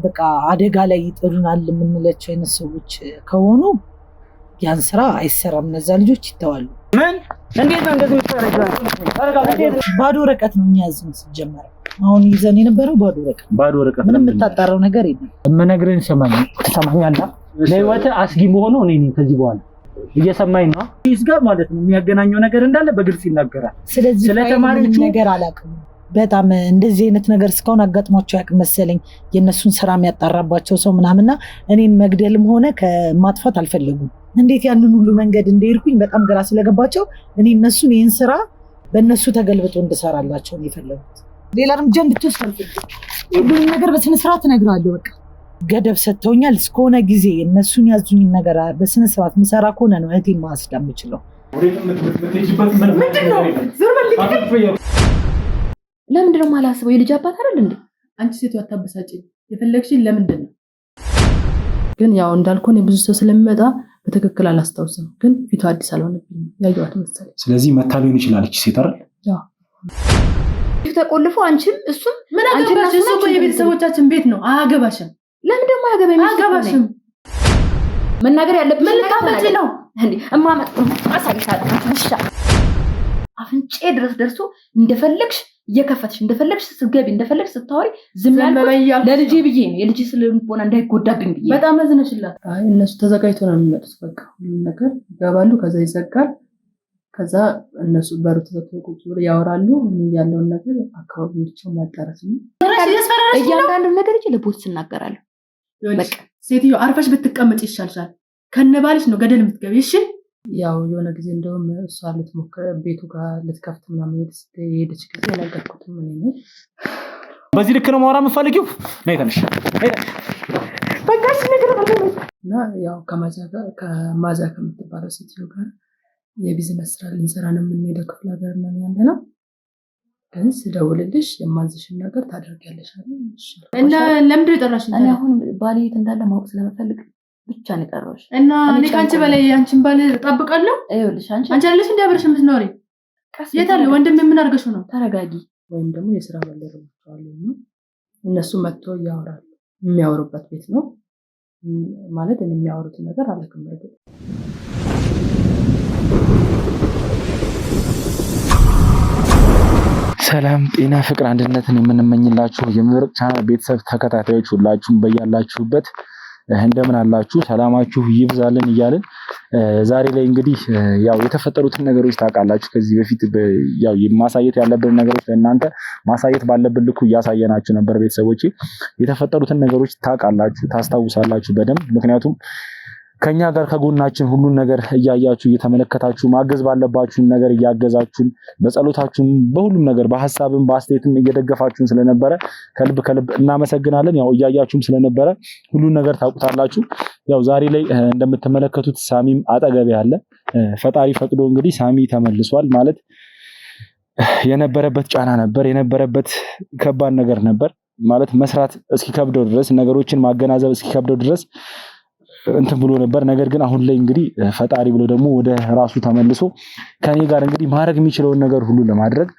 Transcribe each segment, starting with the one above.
በቃ አደጋ ላይ ይጥሉናል የምንላቸው አይነት ሰዎች ከሆኑ ያን ስራ አይሰራም። እነዛ ልጆች ይተዋሉ። ምን እንዴት ነው እንደዚህ ይፈረጃል? ባዶ ወረቀት ነው እኛ ያዝን ሲጀመር። አሁን ይዘን የነበረው ባዶ ወረቀት ምንም የምታጣራው ነገር የለም። የምነግርህን ሰማኝ፣ ትሰማኛለህ? ለህይወት አስጊ መሆኑ እኔ ነኝ ከዚህ በኋላ እየሰማኝ ነው። ይዝጋ ማለት ነው የሚያገናኘው ነገር እንዳለ በግልጽ ይናገራል። ስለዚህ ስለተማሪዎቹ ነገር አላውቅም። በጣም እንደዚህ አይነት ነገር እስካሁን አጋጥሟቸው ያውቅ መሰለኝ። የእነሱን ስራ የሚያጣራባቸው ሰው ምናምንና እኔን መግደልም ሆነ ከማጥፋት አልፈለጉም። እንዴት ያንን ሁሉ መንገድ እንደሄድኩኝ በጣም ግራ ስለገባቸው እኔ እነሱን ይህን ስራ በእነሱ ተገልብጦ እንድሰራላቸው ነው የፈለጉት። ሌላ እርምጃ እንድትወስድ አልፈልግም። ሁሉንም ነገር በስነስርዓት እነግርሃለሁ። በቃ ገደብ ሰጥተውኛል። እስከሆነ ጊዜ እነሱን ያዙኝ ነገር በስነስርዓት ምሰራ ከሆነ ነው እህቴን ማስዳ የምችለው። ለምንድን ነው የማላስበው? የልጅ አባት አይደል እንዴ? አንቺ ሴት አታበሳጭኝ። የፈለግሽኝ ለምንድን ነው? ግን ያው እንዳልኩን የብዙ ሰው ስለሚመጣ በትክክል አላስታውስም። ግን ፊቷ አዲስ አልሆነብኝም። ያየኋት መሰለኝ። ስለዚህ መታ ሊሆን ይችላል እቺ ሴት አይደል? ያው ተቆልፎ አንቺም እሱም ምን አገባሽ? እሱ እኮ የቤተሰቦቻችን ቤት ነው። አያገባሽም። ለምን ደግሞ አያገባሽም? መናገር ያለብሽ ምን ልታመጪ ነው እንዴ? እማመጥ አሳይሻለሁ። ውሻ አፍንጬ ድረስ ደርሶ እንደፈለግሽ እየከፈትሽ እንደፈለግሽ ስትገቢ እንደፈለግሽ ስታወሪ ዝም ያልኩት ለልጄ ብዬ ነው። የልጄ ስለሆነ እንዳይጎዳብኝ ብዬ በጣም አዝነሽላት። አይ እነሱ ተዘጋጅተው ነው የሚመጡት። በቃ ሁሉ ነገር ይገባሉ፣ ከዛ ይዘጋል። ከዛ እነሱ በሩ ተዘግቶ ቁጭ ብለው ያወራሉ። ያለውን ነገር አካባቢዎችን ማጣራት ነው። እያንዳንዱ ነገር እጅ ለቦስ እናገራለሁ። በቃ ሴትዮ አርፈሽ ብትቀመጭ ይሻልሻል። ከነባልሽ ነው ገደል የምትገቢ። እሺ ያው የሆነ ጊዜ እንደውም እሷ ልትሞክር ቤቱ ጋር ልትከፍት ምናምን የሄደች ጊዜ ነገርኩት። ምን ነው በዚህ ልክ ነው ማውራት የምፈልጊው? ነይ ተነሽ። በቃሽ ነገር እና ያው ከማዛ ከምትባለው ሴትዮ ጋር የቢዝነስ ስራ ልንሰራ ነው የምንሄደው። ክፍለ ሀገር ነው ያለነው። ግን ስደውልልሽ የማዝሽን ነገር ታደርጊያለሽ አይደል? እና ለምንድን ነው የጠራሽኝ? እኔ አሁን ባሌ የት እንዳለ ማወቅ ስለምፈልግ ብቻ ነው የጠራሁሽ። እና እኔ ካንቺ በላይ አንቺን ባል እጠብቃለሁ። ይኸውልሽ አንቺ አይደለሽ እንደ አብረሽ የምትኖሪ? የት አለ ወንድም? ምን አድርገሽ ነው? ተረጋጊ። ወይም ደግሞ የስራ ባልደረቦች አሉ ነው እነሱ መጥቶ ያወራሉ። የሚያወሩበት ቤት ነው ማለት እኔ የሚያወሩት ነገር አላውቅም። አይደል? ሰላም ጤና ፍቅር አንድነትን የምንመኝላችሁ የመብረቅ ቻናል ቤተሰብ ተከታታዮች ሁላችሁም በያላችሁበት እንደምን አላችሁ? ሰላማችሁ ይብዛልን እያልን ዛሬ ላይ እንግዲህ ያው የተፈጠሩትን ነገሮች ታውቃላችሁ። ከዚህ በፊት ያው ማሳየት ያለብን ነገሮች ለእናንተ ማሳየት ባለብን ልኩ እያሳየናችሁ ነበር። ቤተሰቦቼ የተፈጠሩትን ነገሮች ታውቃላችሁ፣ ታስታውሳላችሁ በደንብ ምክንያቱም ከኛ ጋር ከጎናችን ሁሉን ነገር እያያችሁ እየተመለከታችሁ ማገዝ ባለባችሁን ነገር እያገዛችሁን በጸሎታችሁም በሁሉም ነገር በሐሳብም በአስተያየትም እየደገፋችሁን ስለነበረ ከልብ እናመሰግናለን። ያው እያያችሁም ስለነበረ ሁሉን ነገር ታውቁታላችሁ። ያው ዛሬ ላይ እንደምትመለከቱት ሳሚም አጠገቤ አለ። ፈጣሪ ፈቅዶ እንግዲህ ሳሚ ተመልሷል። ማለት የነበረበት ጫና ነበር፣ የነበረበት ከባድ ነገር ነበር። ማለት መስራት እስኪከብደው ድረስ ነገሮችን ማገናዘብ እስኪከብደው ድረስ እንትን ብሎ ነበር። ነገር ግን አሁን ላይ እንግዲህ ፈጣሪ ብሎ ደግሞ ወደ ራሱ ተመልሶ ከኔ ጋር እንግዲህ ማድረግ የሚችለውን ነገር ሁሉ ለማድረግ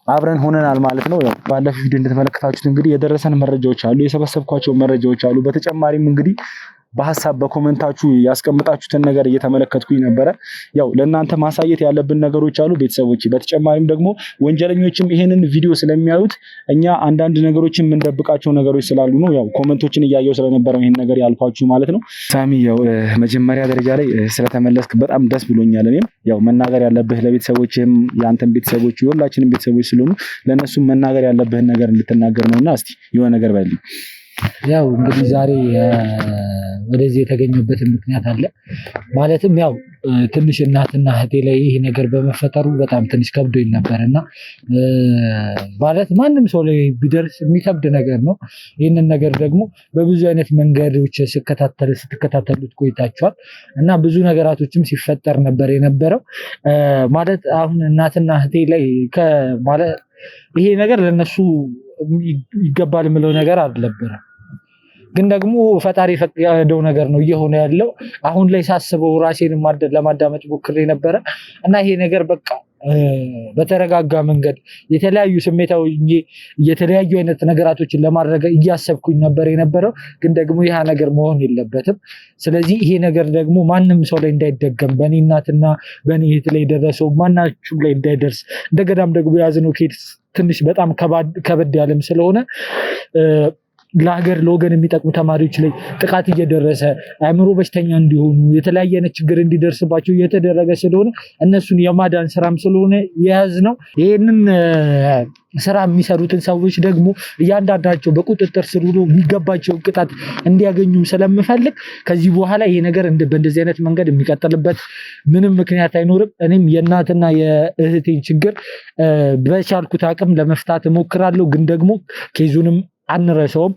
አብረን ሆነናል ማለት ነው። ያው ባለፈው ቪዲዮ እንደተመለከታችሁት እንግዲህ የደረሰን መረጃዎች አሉ፣ የሰበሰብኳቸው መረጃዎች አሉ። በተጨማሪም እንግዲህ በሐሳብ በኮሜንታችሁ ያስቀምጣችሁትን ነገር እየተመለከትኩኝ ነበረ። ያው ለእናንተ ማሳየት ያለብን ነገሮች አሉ ቤተሰቦች። በተጨማሪም ደግሞ ወንጀለኞችም ይሄንን ቪዲዮ ስለሚያዩት እኛ አንዳንድ ነገሮችን የምንደብቃቸው ነገሮች ስላሉ ነው። ያው ኮሜንቶችን እያየው ስለነበረ ይሄን ነገር ያልኳችሁ ማለት ነው። ሳሚ ያው መጀመሪያ ደረጃ ላይ ስለተመለስክ በጣም ደስ ብሎኛል። እኔም ያው መናገር ያለብህ ለቤተሰቦችህም የአንተን ቤተሰቦች የሁላችንም ቤተሰቦች ስለሆኑ ለእነሱም መናገር ያለብህን ነገር እንድትናገር ነውና እስቲ የሆነ ነገር በልኝ። ያው እንግዲህ ዛሬ ወደዚህ የተገኘበትን ምክንያት አለ። ማለትም ያው ትንሽ እናትና እህቴ ላይ ይሄ ነገር በመፈጠሩ በጣም ትንሽ ከብዶኝ ነበርና ማለት ማንም ሰው ላይ ቢደርስ የሚከብድ ነገር ነው። ይህንን ነገር ደግሞ በብዙ አይነት መንገዶች ስትከታተሉት ቆይታችኋል እና ብዙ ነገራቶችም ሲፈጠር ነበር የነበረው። ማለት አሁን እናትና እህቴ ላይ ማለት ይሄ ነገር ለነሱ ይገባል የምለው ነገር አልነበረም። ግን ደግሞ ፈጣሪ የፈቀደው ነገር ነው እየሆነ ያለው። አሁን ላይ ሳስበው ራሴን ለማዳመጥ ሞክሬ ነበረ እና ይሄ ነገር በቃ በተረጋጋ መንገድ የተለያዩ ስሜታዊ የተለያዩ አይነት ነገራቶችን ለማድረግ እያሰብኩኝ ነበር የነበረው። ግን ደግሞ ይሄ ነገር መሆን የለበትም። ስለዚህ ይሄ ነገር ደግሞ ማንም ሰው ላይ እንዳይደገም በእኔ እናትና በእኔ እህት ላይ ደረሰው ማናችሁም ላይ እንዳይደርስ እንደገናም ደግሞ የያዝነው ኬስ ትንሽ በጣም ከበድ ያለም ስለሆነ ለሀገር ለወገን የሚጠቅሙ ተማሪዎች ላይ ጥቃት እየደረሰ አእምሮ በሽተኛ እንዲሆኑ የተለያየ አይነት ችግር እንዲደርስባቸው እየተደረገ ስለሆነ እነሱን የማዳን ስራም ስለሆነ የያዝነው ይህንን ስራ የሚሰሩትን ሰዎች ደግሞ እያንዳንዳቸው በቁጥጥር ስር ውሎ የሚገባቸው ቅጣት እንዲያገኙም ስለምፈልግ ከዚህ በኋላ ይሄ ነገር በእንደዚህ አይነት መንገድ የሚቀጥልበት ምንም ምክንያት አይኖርም። እኔም የእናትና የእህቴን ችግር በቻልኩት አቅም ለመፍታት እሞክራለሁ። ግን ደግሞ ኬዙንም አንረሳውም።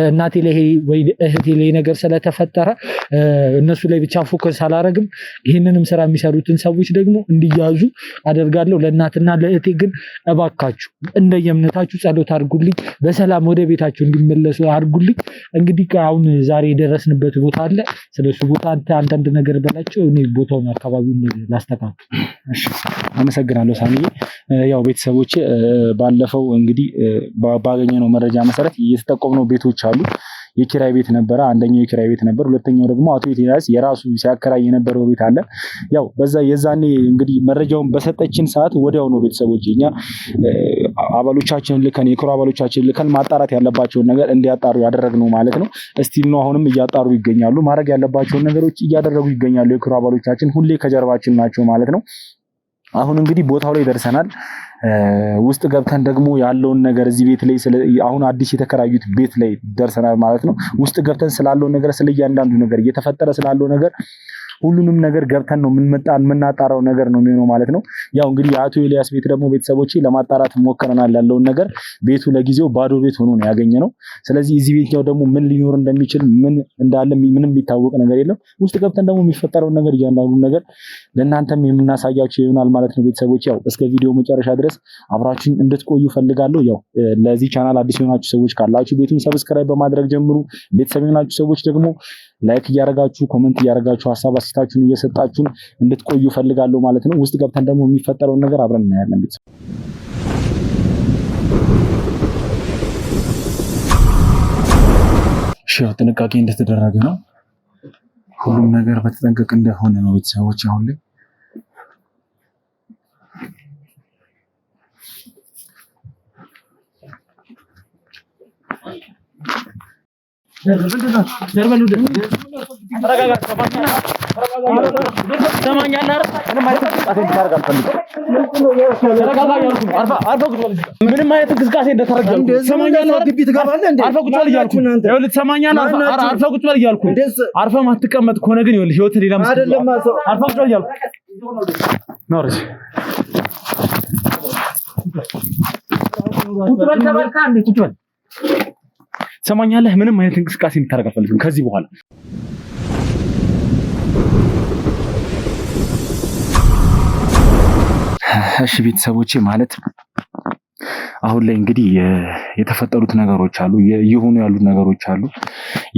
እናቴ ላይ ወይ እህቴ ላይ ነገር ስለተፈጠረ እነሱ ላይ ብቻ ፎከስ አላረግም። ይህንንም ስራ የሚሰሩትን ሰዎች ደግሞ እንዲያዙ አደርጋለሁ። ለእናትና ለእህቴ ግን እባካችሁ እንደየእምነታችሁ ጸሎት አድርጉልኝ፣ በሰላም ወደ ቤታቸው እንዲመለሱ አድርጉልኝ። እንግዲህ አሁን ዛሬ የደረስንበት ቦታ አለ። ስለሱ ቦታ አንዳንድ ነገር በላቸው፣ እኔ ቦታውን አካባቢውን ላስተካክል። አመሰግናለሁ ሳሚዬ። ያው ቤተሰቦች ባለፈው እንግዲህ ባገኘነው መረጃ መሰረት እየተጠቆምነው ቤቶች አሉ። የኪራይ ቤት ነበረ። አንደኛው የኪራይ ቤት ነበር። ሁለተኛው ደግሞ አቶ ኢቲያስ የራሱ ሲያከራይ የነበረው ቤት አለ። ያው በዛ የዛኔ እንግዲህ መረጃውን በሰጠችን ሰዓት ወዲያው ነው ቤተሰቦች እኛ አባሎቻችንን ልከን የክሩ አባሎቻችንን ልከን ማጣራት ያለባቸውን ነገር እንዲያጣሩ ያደረግነው ማለት ነው። እስቲል ነው አሁንም እያጣሩ ይገኛሉ። ማድረግ ያለባቸውን ነገሮች እያደረጉ ይገኛሉ። የክሩ አባሎቻችን ሁሌ ከጀርባችን ናቸው ማለት ነው። አሁን እንግዲህ ቦታው ላይ ደርሰናል። ውስጥ ገብተን ደግሞ ያለውን ነገር እዚህ ቤት ላይ አሁን አዲስ የተከራዩት ቤት ላይ ደርሰናል ማለት ነው። ውስጥ ገብተን ስላለው ነገር ስለእያንዳንዱ ነገር እየተፈጠረ ስላለው ነገር ሁሉንም ነገር ገብተን ነው የምናጣራው ነገር ነው የሚሆነው ማለት ነው። ያው እንግዲህ የአቶ ኤልያስ ቤት ደግሞ ቤተሰቦቼ ለማጣራት ሞክረናል። ያለውን ነገር ቤቱ ለጊዜው ባዶ ቤት ሆኖ ነው ያገኘነው። ስለዚህ እዚህ ቤት ደግሞ ምን ሊኖር እንደሚችል ምን እንዳለ ምንም የሚታወቅ ነገር የለም። ውስጥ ገብተን ደግሞ የሚፈጠረውን ነገር እያንዳንዱ ነገር ለእናንተም የምናሳያችሁ ይሆናል ማለት ነው። ቤተሰቦቼ ያው እስከ ቪዲዮ መጨረሻ ድረስ አብራችሁን እንድትቆዩ ፈልጋለሁ። ያው ለዚህ ቻናል አዲስ የሆናችሁ ሰዎች ካላችሁ ቤቱን ሰብስክራይብ በማድረግ ጀምሩ። ቤተሰብ የሆናችሁ ሰዎች ደግሞ ላይክ እያደረጋችሁ ኮሜንት እያደረጋችሁ ሀሳብ አስተያየታችሁን እየሰጣችሁን እንድትቆዩ ፈልጋለሁ ማለት ነው። ውስጥ ገብተን ደግሞ የሚፈጠረውን ነገር አብረን እናያለን። ቤተሰብ ጥንቃቄ እንደተደረገ ነው። ሁሉም ነገር በተጠንቀቅ እንደሆነ ነው ቤተሰቦች አሁን ላይ ምንም አይነት እንቅስቃሴ አርፈህ ማትቀመጥ ከሆነ ግን ይኸውልህ ህይወት ሌላ ሰማኛለህ። ምንም አይነት እንቅስቃሴ እንድታደርግ አልፈልግም ከዚህ በኋላ። እሺ ቤተሰቦቼ ማለት አሁን ላይ እንግዲህ የተፈጠሩት ነገሮች አሉ፣ እየሆኑ ያሉት ነገሮች አሉ፣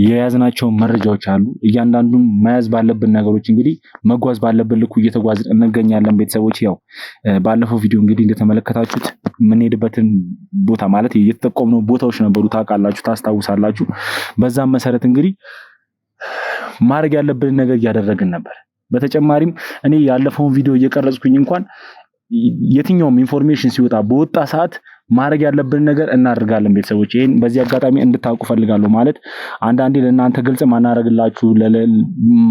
የያዝናቸው መረጃዎች አሉ። እያንዳንዱን መያዝ ባለብን ነገሮች እንግዲህ መጓዝ ባለብን ልኩ እየተጓዝን እንገኛለን። ቤተሰቦች ያው ባለፈው ቪዲዮ እንግዲህ እንደተመለከታችሁት የምንሄድበትን ቦታ ማለት የተጠቆምነው ቦታዎች ነበሩ፣ ታውቃላችሁ፣ ታስታውሳላችሁ። በዛም መሰረት እንግዲህ ማድረግ ያለብንን ነገር እያደረግን ነበር። በተጨማሪም እኔ ያለፈውን ቪዲዮ እየቀረጽኩኝ እንኳን የትኛውም ኢንፎርሜሽን ሲወጣ በወጣ ሰዓት ማድረግ ያለብን ነገር እናደርጋለን። ቤተሰቦች ይሄን በዚህ አጋጣሚ እንድታውቁ ፈልጋለሁ። ማለት አንዳንዴ ለእናንተ ግልጽ ማናረግላችሁ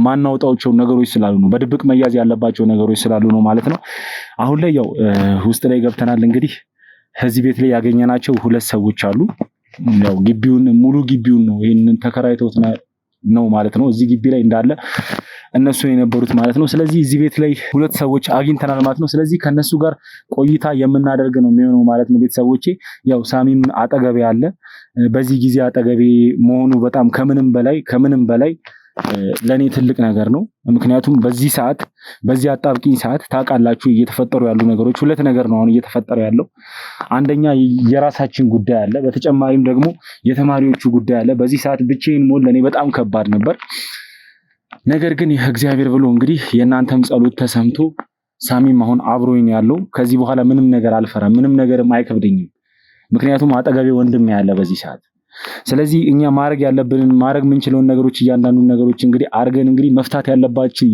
ማናውጣቸው ነገሮች ስላሉ ነው፣ በድብቅ መያዝ ያለባቸው ነገሮች ስላሉ ነው ማለት ነው። አሁን ላይ ያው ውስጥ ላይ ገብተናል። እንግዲህ እዚህ ቤት ላይ ያገኘናቸው ሁለት ሰዎች አሉ። ያው ግቢውን ሙሉ ግቢውን ነው ይሄንን ተከራይተውት ነው ማለት ነው። እዚህ ግቢ ላይ እንዳለ እነሱ የነበሩት ማለት ነው። ስለዚህ እዚህ ቤት ላይ ሁለት ሰዎች አግኝተናል ማለት ነው። ስለዚህ ከነሱ ጋር ቆይታ የምናደርግ ነው የሚሆነው ማለት ነው። ቤተሰቦቼ ያው ሳሚም አጠገቤ አለ። በዚህ ጊዜ አጠገቤ መሆኑ በጣም ከምንም በላይ ለኔ ትልቅ ነገር ነው። ምክንያቱም በዚህ ሰዓት በዚህ አጣብቂኝ ሰዓት ታውቃላችሁ እየተፈጠሩ ያሉ ነገሮች ሁለት ነገር ነው አሁን እየተፈጠረ ያለው። አንደኛ የራሳችን ጉዳይ አለ፣ በተጨማሪም ደግሞ የተማሪዎቹ ጉዳይ አለ። በዚህ ሰዓት ብቻዬን መሆን ለኔ በጣም ከባድ ነበር። ነገር ግን እግዚአብሔር ብሎ እንግዲህ የእናንተም ጸሎት ተሰምቶ ሳሚም አሁን አብሮኝ ያለው ከዚህ በኋላ ምንም ነገር አልፈራም፣ ምንም ነገርም አይከብደኝም። ምክንያቱም አጠገቤ ወንድም ያለ በዚህ ሰዓት። ስለዚህ እኛ ማድረግ ያለብንን ማድረግ የምንችለውን ነገሮች እያንዳንዱን ነገሮች እንግዲህ አርገን እንግዲህ መፍታት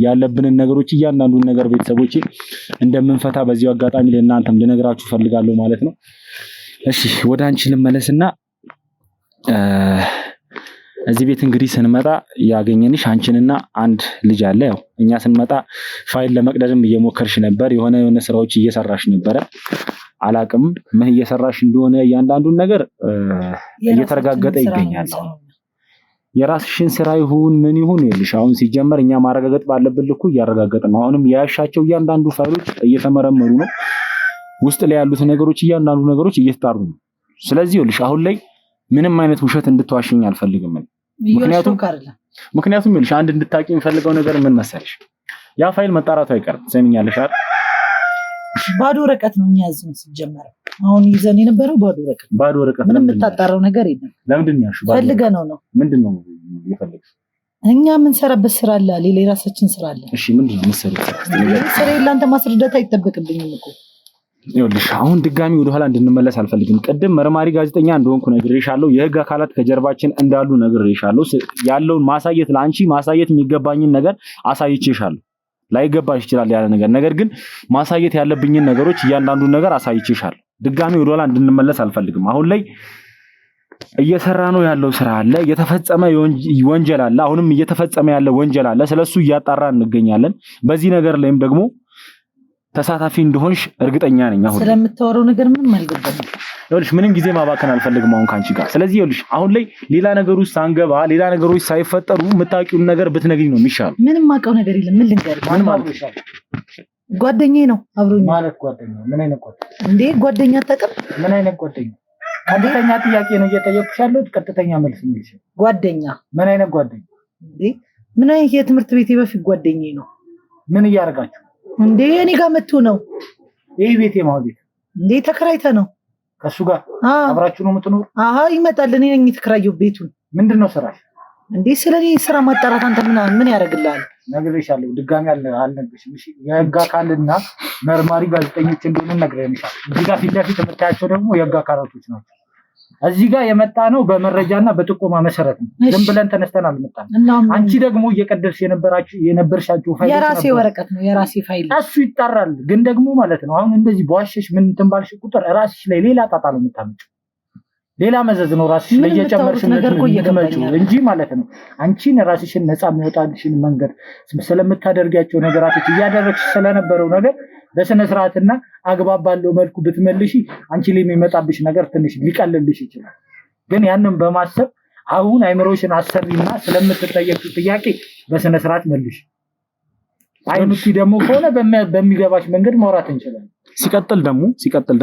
ያለብንን ነገሮች እያንዳንዱን ነገር ቤተሰቦቼ እንደምንፈታ በዚሁ አጋጣሚ ለእናንተም ልነግራችሁ ፈልጋለሁ ማለት ነው። እሺ ወደ አንቺ ልመለስና እዚህ ቤት እንግዲህ ስንመጣ ያገኘንሽ አንቺንና አንድ ልጅ አለ። ያው እኛ ስንመጣ ፋይል ለመቅደድም እየሞከርሽ ነበር፣ የሆነ ስራዎች እየሰራሽ ነበረ። አላቅም ምን እየሰራሽ እንደሆነ እያንዳንዱን ነገር እየተረጋገጠ ይገኛል። የራስሽን ስራ ይሁን ምን ይሁን ይልሽ አሁን ሲጀመር እኛ ማረጋገጥ ባለብን ልኩ እያረጋገጥን ነው። አሁንም ያሻቸው እያንዳንዱ ፋይሎች እየተመረመሩ ነው። ውስጥ ላይ ያሉት ነገሮች እያንዳንዱ ነገሮች እየተጣሩ ነው። ስለዚህ ይልሽ አሁን ላይ ምንም አይነት ውሸት እንድትዋሽኝ አልፈልግም። ምክንያቱም ይልሽ አንድ እንድታቂ የሚፈልገው ነገር ምን መሰለሽ፣ ያ ፋይል መጣራቱ አይቀርም። ሰሚኛለሽ አይደል? ባዶ ወረቀት ነው ያዝነው ሲጀመር። አሁን ይዘን የነበረው ባዶ ወረቀት ምንም የምታጣራው ነገር የለም። ለምንድን ነው ያልሽው? ፈልገነው ነው። ምንድነው የፈለግሽ? እኛ ምን ሰራበት ስራ አለ፣ ሌላ የራሳችን ስራ አለ። እሺ ምንድነው የምትሰሩት? ስራ ለአንተ ማስረዳት አይጠበቅብኝም እኮ። ይኸውልሽ አሁን ድጋሚ ወደኋላ እንድንመለስ አልፈልግም። ቅድም መርማሪ ጋዜጠኛ እንደሆንኩ ነግሬሻለሁ። የህግ አካላት ከጀርባችን እንዳሉ ነግሬሻለሁ። ያለውን ማሳየት ለአንቺ ማሳየት የሚገባኝን ነገር አሳይቼሻለሁ። ላይገባሽ ይችላል ያለ ነገር ግን ማሳየት ያለብኝን ነገሮች እያንዳንዱን ነገር አሳይቼሻለሁ። ድጋሚ ወደኋላ እንድንመለስ አልፈልግም። አሁን ላይ እየሰራ ነው ያለው ስራ አለ፣ እየተፈጸመ ወንጀል አለ፣ አሁንም እየተፈጸመ ያለ ወንጀል አለ። ስለሱ እያጣራን እንገኛለን። በዚህ ነገር ላይም ደግሞ ተሳታፊ እንደሆንሽ እርግጠኛ ነኝ። አሁን ስለምታወራው ነገር ምንም አልገባኝም። ይኸውልሽ ምንም ጊዜ ማባከን አልፈልግም አሁን ካንቺ ጋር። ስለዚህ ይኸውልሽ አሁን ላይ ሌላ ነገር ውስጥ ሳንገባ ሌላ ነገሮች ሳይፈጠሩ የምታውቂውን ነገር ብትነግሪኝ ነው የሚሻለው። ምንም አውቀው ነገር የለም። ምን ልንገርህ? ምን ማለት ነው? ጓደኛዬ ነው አብሮኝ ማለት ጓደኛ። ምን አይነት ጓደኛ እንዴ? ጓደኛ አታውቅም? ምን አይነት ጓደኛ? ቀጥተኛ ጥያቄ ነው እየጠየቅኩሽ ያለሁት፣ ቀጥተኛ መልስ ነው። ጓደኛ ምን አይነት ጓደኛ እንዴ? ምን አይነት የትምህርት ቤት በፊት ጓደኛዬ ነው። ምን እያደረጋችሁ እንዴ? እኔ ጋር መጥቶ ነው። ይሄ ቤት የማን ቤት እንዴ? ተከራይተ ነው ከሱ ጋር አብራችሁ ነው የምትኖሩ? አሃ ይመጣል። እኔ ነኝ የተከራየው ቤቱን። ምንድነው ስራሽ እንዴ? ስለኔ ስራ ማጣራት አንተ ምን ያደርግልሃል? ነግሬሻለሁ። ድጋሚ አልነግርሽም። እሺ የህግ አካልና መርማሪ ጋዜጠኞች እንደሆነ ነግሬሻለሁ። እዚህ ጋር ፊት ለፊት የምታያቸው ደግሞ የህግ አካላቶች ናቸው። እዚህ ጋር የመጣ ነው በመረጃና በጥቆማ መሰረት ነው። ዝም ብለን ተነስተን አልመጣንም። አንቺ ደግሞ እየቀደድሽ የነበርሻቸው ፋይሎች የራሴ ወረቀት ነው የራሴ ፋይል እሱ ይጣራል። ግን ደግሞ ማለት ነው አሁን እንደዚህ በዋሸሽ ምን ትንባልሽ ቁጥር ራስሽ ላይ ሌላ ጣጣ ነው የምታመጪው። ሌላ መዘዝ ነው ራስሽ ላይ እየጨመርሽ የምትመጪው እንጂ ማለት ነው አንቺን ራስሽን ነፃ የሚወጣልሽን መንገድ ስለምታደርጊያቸው ነገራቶች እያደረግሽ ስለነበረው ነገር በስነ ስርዓትና አግባብ ባለው መልኩ ብትመልሺ አንቺ ላይ የሚመጣብሽ ነገር ትንሽ ሊቀልልሽ ይችላል። ግን ያንን በማሰብ አሁን አይምሮሽን አሰሪና ስለምትጠየቂው ጥያቄ በስነ ስርዓት መልሽ። አይኑቲ ደግሞ ከሆነ በሚገባሽ መንገድ ማውራት እንችላለን። ሲቀጥል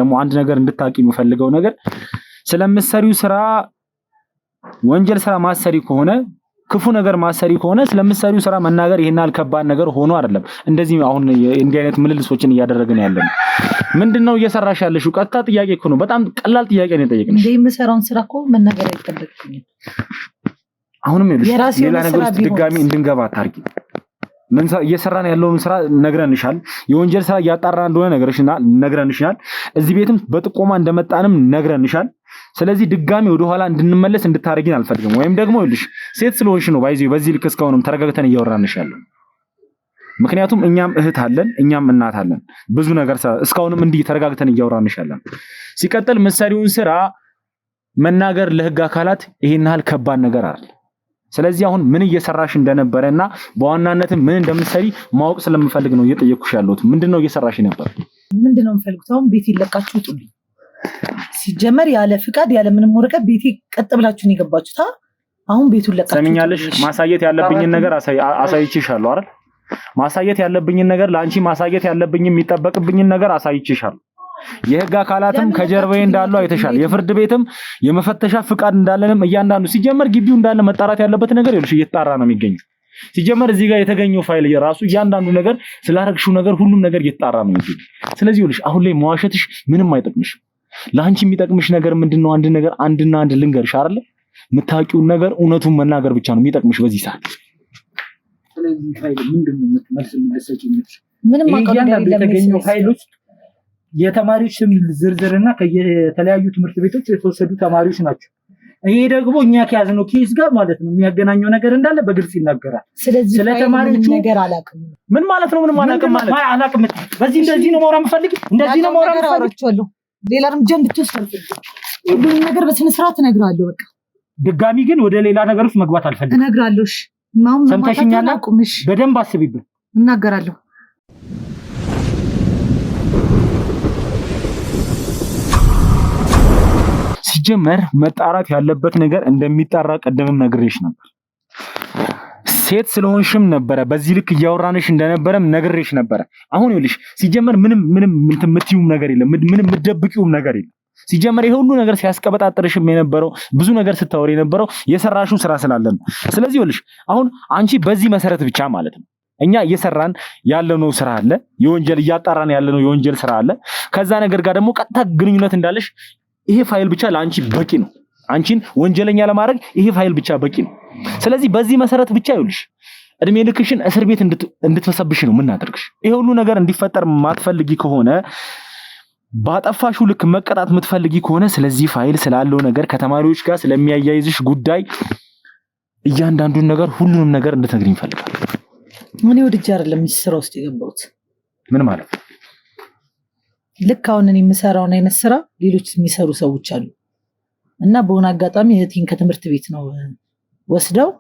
ደግሞ አንድ ነገር እንድታቂ የምፈልገው ነገር ስለምትሰሪው ስራ ወንጀል ስራ ማሰሪ ከሆነ ክፉ ነገር ማሰሪ ከሆነ ስለምትሰሪው ስራ መናገር ይሄን አልከባድ ነገር ሆኖ አይደለም። እንደዚህ አሁን እንዲህ አይነት ምልልሶችን እያደረግን ያለን ምንድነው እየሰራሽ ያለሽው? ቀጥታ ጥያቄ እኮ ነው። በጣም ቀላል ጥያቄ ነው የጠየቅንሽ። እንዴ የምሰራውን ስራ እኮ መናገር አይጠበቅብኝም። አሁንም ሌላ ነገር ውስጥ ድጋሚ እንድንገባ አታርጊ። ምን እየሰራን ያለውን ስራ ነግረንሻል። የወንጀል ስራ እያጣራ እንደሆነ ነግረንሻል። እዚህ ቤትም በጥቆማ እንደመጣንም ነግረንሻል። ስለዚህ ድጋሚ ወደ ኋላ እንድንመለስ እንድታረጊን አልፈልግም። ወይም ደግሞ ይልሽ ሴት ስለሆንሽ ነው በዚህ ልክ እስካሁንም ተረጋግተን እያወራንሽ ያለው። ምክንያቱም እኛም እህት አለን፣ እኛም እናት አለን። ብዙ ነገር እስካሁንም እንዲህ ተረጋግተን እያወራንሽ ያለን። ሲቀጥል መሰሪውን ስራ መናገር ለህግ አካላት ይሄን ያህል ከባድ ነገር አይደል። ስለዚህ አሁን ምን እየሰራሽ እንደነበረና በዋናነት ምን እንደምትሰሪ ማወቅ ስለምፈልግ ነው እየጠየቅኩሽ ያለሁት። ምንድነው እየሰራሽ ነበር? ምንድነው የምፈልጉት? አሁን ቤት ይለቃችሁ ውጡልኝ። ሲጀመር ያለ ፍቃድ ያለ ምንም ወረቀት ቤቴ ቀጥ ብላችሁ ነው የገባችሁት። አሁን ቤቱን ለቃችሁ ሰሚኛለሽ። ማሳየት ያለብኝን ነገር አሳይቼሻለሁ አይደል? ማሳየት ያለብኝን ነገር ለአንቺ ማሳየት ያለብኝ የሚጠበቅብኝን ነገር አሳይቼሻለሁ። የህግ አካላትም ከጀርባዬ እንዳሉ አይተሻል። የፍርድ ቤትም የመፈተሻ ፍቃድ እንዳለንም እያንዳንዱ ሲጀመር ግቢው እንዳለ መጣራት ያለበት ነገር ይልሽ እየተጣራ ነው የሚገኘው። ሲጀመር እዚህ ጋር የተገኘው ፋይል የራሱ እያንዳንዱ ነገር ስላረግሽው ነገር ሁሉም ነገር እየተጣራ ነው እንጂ። ስለዚህ ይኸውልሽ አሁን ላይ መዋሸትሽ ምንም አይጠቅምሽም። ለአንቺ የሚጠቅምሽ ነገር ምንድነው? አንድ ነገር አንድና አንድ ልንገርሽ አይደለ? የምታውቂውን ነገር እውነቱን መናገር ብቻ ነው የሚጠቅምሽ በዚህ ሰዓት። ስለዚህ ፋይል ምንድነው የምትመልስ የምትሰጪው? ምንም እያንዳንዱ የተገኘው ፋይሎች የተማሪዎች ስም ዝርዝርና ከየተለያዩ ትምህርት ቤቶች የተወሰዱ ተማሪዎች ናቸው። ይሄ ደግሞ እኛ ከያዝነው ኬስ ጋር ማለት ነው የሚያገናኘው ነገር እንዳለ በግልጽ ይናገራል። ስለዚህ ተማሪዎቹ ነገር አላውቅም። ምን ማለት ነው? ምንም አላውቅም ማለት አላውቅም። በዚህ እንደዚህ ነው ማውራት የምፈልግ፣ እንደዚህ ነው ማውራት የምፈልግ። ሌላ እርምጃ እንድትወስድ አልፈልግም። ሁሉንም ነገር በስነ ስርዓት እነግርሃለሁ። በቃ ድጋሚ ግን ወደ ሌላ ነገር ውስጥ መግባት አልፈልግም። እነግርሃለሁ። እሺ ሰምተሽኛል? በደንብ አስቢብን። እናገራለሁ። ሲጀመር መጣራት ያለበት ነገር እንደሚጣራ ቀደምም ነግሬሽ ነበር። ሴት ስለሆንሽም ነበረ በዚህ ልክ እያወራንሽ እንደነበረም ነግሬሽ ነበረ። አሁን ይኸውልሽ ሲጀመር ምንም የምትይውም ነገር የለም፣ ምንም የምትደብቂውም ነገር የለም። ሲጀመር ይሄ ሁሉ ነገር ሲያስቀበጣጥርሽም የነበረው ብዙ ነገር ስታወሪ የነበረው የሰራሽው ስራ ስላለ ነው። ስለዚህ ይኸውልሽ አሁን አንቺ በዚህ መሰረት ብቻ ማለት ነው እኛ እየሰራን ያለነው ስራ አለ፣ የወንጀል እያጣራን ያለነው የወንጀል ስራ አለ። ከዛ ነገር ጋር ደግሞ ቀጥታ ግንኙነት እንዳለሽ ይሄ ፋይል ብቻ ለአንቺ በቂ ነው። አንቺን ወንጀለኛ ለማድረግ ይሄ ፋይል ብቻ በቂ ነው። ስለዚህ በዚህ መሰረት ብቻ ይኸውልሽ እድሜ ልክሽን እስር ቤት እንድትፈሰብሽ ነው የምናደርግሽ። ይሄ ሁሉ ነገር እንዲፈጠር ማትፈልጊ ከሆነ ባጠፋሽው ልክ መቀጣት የምትፈልጊ ከሆነ ስለዚህ ፋይል ስላለው ነገር ከተማሪዎች ጋር ስለሚያያይዝሽ ጉዳይ እያንዳንዱን ነገር ሁሉንም ነገር እንድትነግሪኝ እፈልጋለሁ። እኔ ወድጄ አይደለም ስራ ውስጥ የገባሁት። ምን ማለት ነው? ልክ አሁን እኔ የምሰራውን አይነት ስራ ሌሎች የሚሰሩ ሰዎች አሉ እና በሆነ አጋጣሚ እህቴን ከትምህርት ቤት ነው ወስደው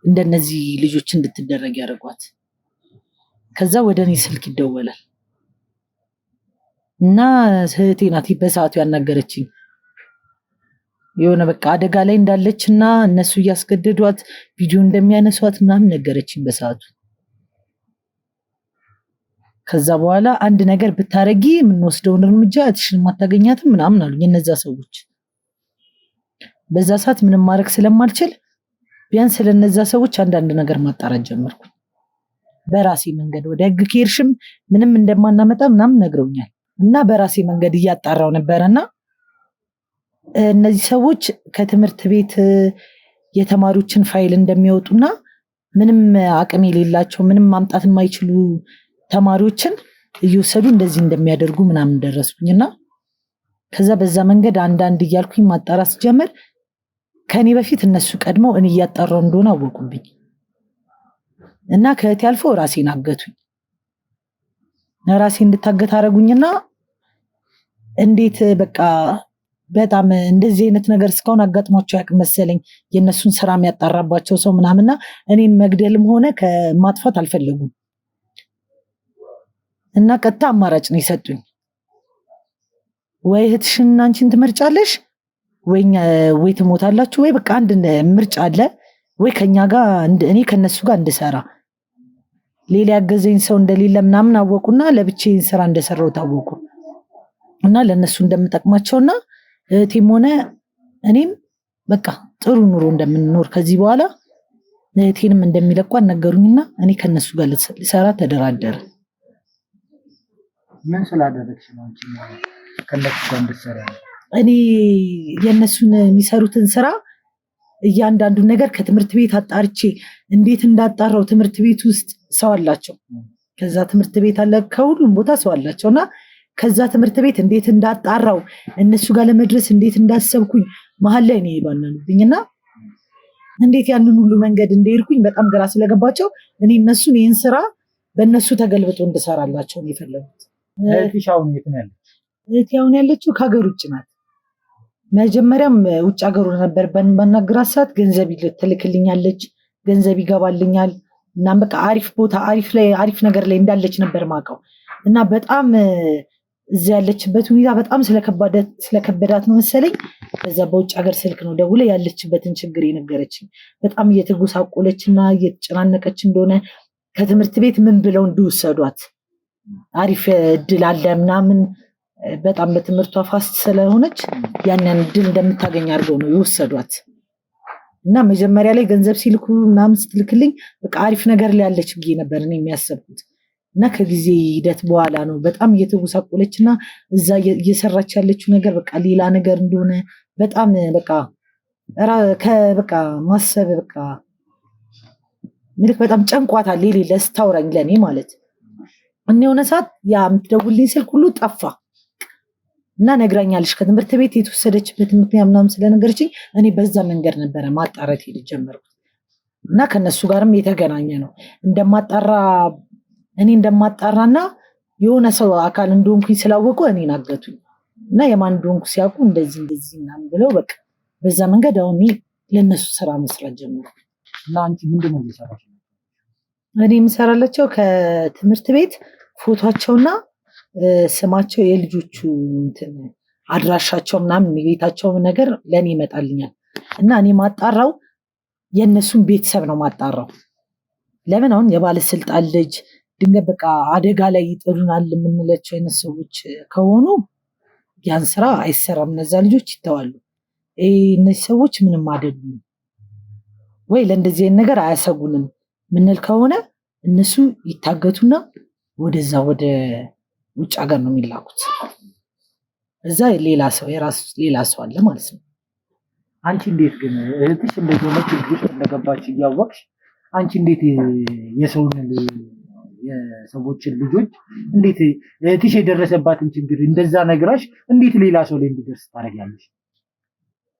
እንደነዚህ ልጆች እንድትደረግ ያደርጓት። ከዛ ወደ እኔ ስልክ ይደወላል እና እህቴ ናት በሰዓቱ ያናገረችኝ። የሆነ በቃ አደጋ ላይ እንዳለች እና እነሱ እያስገደዷት ቪዲዮ እንደሚያነሷት ምናምን ነገረችኝ በሰዓቱ። ከዛ በኋላ አንድ ነገር ብታረጊ የምንወስደውን እርምጃ እትሽን ማታገኛትም ምናምን አሉኝ እነዛ ሰዎች። በዛ ሰዓት ምንም ማድረግ ስለማልችል ቢያንስ ስለነዛ ሰዎች አንዳንድ ነገር ማጣራት ጀመርኩ። በራሴ መንገድ ወደ ህግ ከሄድሽም ምንም እንደማናመጣ ምናምን ነግረውኛል እና በራሴ መንገድ እያጣራው ነበርና እነዚህ ሰዎች ከትምህርት ቤት የተማሪዎችን ፋይል እንደሚያወጡና ምንም አቅም የሌላቸው ምንም ማምጣት የማይችሉ ተማሪዎችን እየወሰዱ እንደዚህ እንደሚያደርጉ ምናምን ደረስኩኝና ከዛ በዛ መንገድ አንዳንድ እያልኩኝ ማጣራት ጀመር። ከኔ በፊት እነሱ ቀድመው እኔ እያጣራው እንደሆነ አወቁብኝ እና ከእህቴ አልፎ ራሴን አገቱኝ። ራሴን እንድታገት አደረጉኝና እንዴት በቃ በጣም እንደዚህ አይነት ነገር እስካሁን አጋጥሟቸው ያውቅ መሰለኝ። የእነሱን ስራ የሚያጣራባቸው ሰው ምናምንና እኔን መግደልም ሆነ ከማጥፋት አልፈለጉም እና ቀጥታ አማራጭ ነው የሰጡኝ። ወይ እህትሽን አንቺን ትመርጫለሽ ወይ ትሞታላችሁ፣ ወይ በቃ አንድ ምርጫ አለ፣ ወይ ከኛ ጋር እኔ ከነሱ ጋር እንድሰራ። ሌላ ያገዘኝ ሰው እንደሌለ ምናምን አወቁና ለብቻዬን ስራ እንደሰራው ታወቁ እና ለነሱ እንደምጠቅማቸውና እህቴም ሆነ እኔም በቃ ጥሩ ኑሮ እንደምንኖር ከዚህ በኋላ እህቴንም እንደሚለቋን ነገሩኝና እኔ ከነሱ ጋር ልሰራ ተደራደረ። ምን ስላደረግሽ ነው አንቺ ከነሱ ጋር እንድትሰራ? እኔ የነሱን የሚሰሩትን ስራ እያንዳንዱ ነገር ከትምህርት ቤት አጣርቼ እንዴት እንዳጣራው ትምህርት ቤት ውስጥ ሰው አላቸው። ከዛ ትምህርት ቤት አለ ከሁሉም ቦታ ሰው አላቸውና ከዛ ትምህርት ቤት እንዴት እንዳጣራው እነሱ ጋር ለመድረስ እንዴት እንዳሰብኩኝ መሀል ላይ ነው ይባላልብኝና እንዴት ያንን ሁሉ መንገድ እንደሄድኩኝ በጣም ግራ ስለገባቸው እኔ እነሱን ይህን ስራ በእነሱ ተገልብጦ እንድሰራላቸው ነው የፈለጉት። እህትሽ አሁን የት ነው ያለችው? እህቴ አሁን ያለችው ከሀገር ውጭ ናት። መጀመሪያም ውጭ ሀገሩ ነበር በናግራት ሰዓት ገንዘብ ትልክልኛለች፣ ገንዘብ ይገባልኛል እና በቃ አሪፍ ቦታ አሪፍ ነገር ላይ እንዳለች ነበር ማውቀው እና በጣም እዛ ያለችበት ሁኔታ በጣም ስለከበዳት ነው መሰለኝ በዛ በውጭ ሀገር ስልክ ነው ደውላ ያለችበትን ችግር የነገረችኝ። በጣም እየተጎሳቆለችና እየተጨናነቀች እንደሆነ ከትምህርት ቤት ምን ብለው እንዲወሰዷት አሪፍ እድል አለ ምናምን በጣም በትምህርቷ ፋስት ስለሆነች ያንን እድል እንደምታገኝ አድርገው ነው የወሰዷት እና መጀመሪያ ላይ ገንዘብ ሲልኩ ምናምን ስትልክልኝ በቃ አሪፍ ነገር ላይ ያለች ብዬ ነበር እኔ የሚያሰብኩት። እና ከጊዜ ሂደት በኋላ ነው በጣም እየተጎሳቆለች እና እዛ እየሰራች ያለችው ነገር በቃ ሌላ ነገር እንደሆነ በጣም በቃ ማሰብ በቃ ምልክ በጣም ጨንቋታል። የሌለ ስታውራኝ ለእኔ ማለት እና የሆነ ሰዓት ያ የምትደውልኝ ስልክ ሁሉ ጠፋ እና ነግራኛለች ከትምህርት ቤት የተወሰደችበት ምክንያት ምናምን ስለነገረችኝ እኔ በዛ መንገድ ነበረ ማጣራት ሄድ ጀመርኩት እና ከነሱ ጋርም የተገናኘ ነው እኔ እንደማጣራና የሆነ ሰው አካል እንደሆንኩኝ ስላወቁ እኔን አገቱኝ እና የማን እንደሆንኩ ሲያውቁ እንደዚህ ምናምን ብለው በቃ በዛ መንገድ አሁን ለነሱ ስራ መስራት ጀመርኩ። እና አንቺ ምንድነው እየሰራሽ? እኔ የምሰራላቸው ከትምህርት ቤት ፎቶቸውና ስማቸው የልጆቹ አድራሻቸው ምናምን የቤታቸው ነገር ለእኔ ይመጣልኛል እና እኔ ማጣራው የእነሱን ቤተሰብ ነው ማጣራው። ለምን አሁን የባለስልጣን ልጅ ድንገት በቃ አደጋ ላይ ይጥሉናል የምንላቸው አይነት ሰዎች ከሆኑ ያን ስራ አይሰራም፣ እነዛ ልጆች ይተዋሉ። እነዚህ ሰዎች ምንም አይደሉም ወይ ለእንደዚህ አይነት ነገር አያሰጉንም ምንል ከሆነ እነሱ ይታገቱና ወደዛ ወደ ውጭ ሀገር ነው የሚላኩት። እዛ ሌላ ሰው የራሱ ሌላ ሰው አለ ማለት ነው። አንቺ እንዴት ግን እህትሽ እንደዚህ ሆነ ችግር ውስጥ እንደገባች እያወቅሽ አንቺ እንዴት የሰዎችን ልጆች እንዴት እህትሽ የደረሰባትን ችግር እንደዛ ነግራሽ እንዴት ሌላ ሰው ላይ እንዲደርስ ታደርጊያለሽ?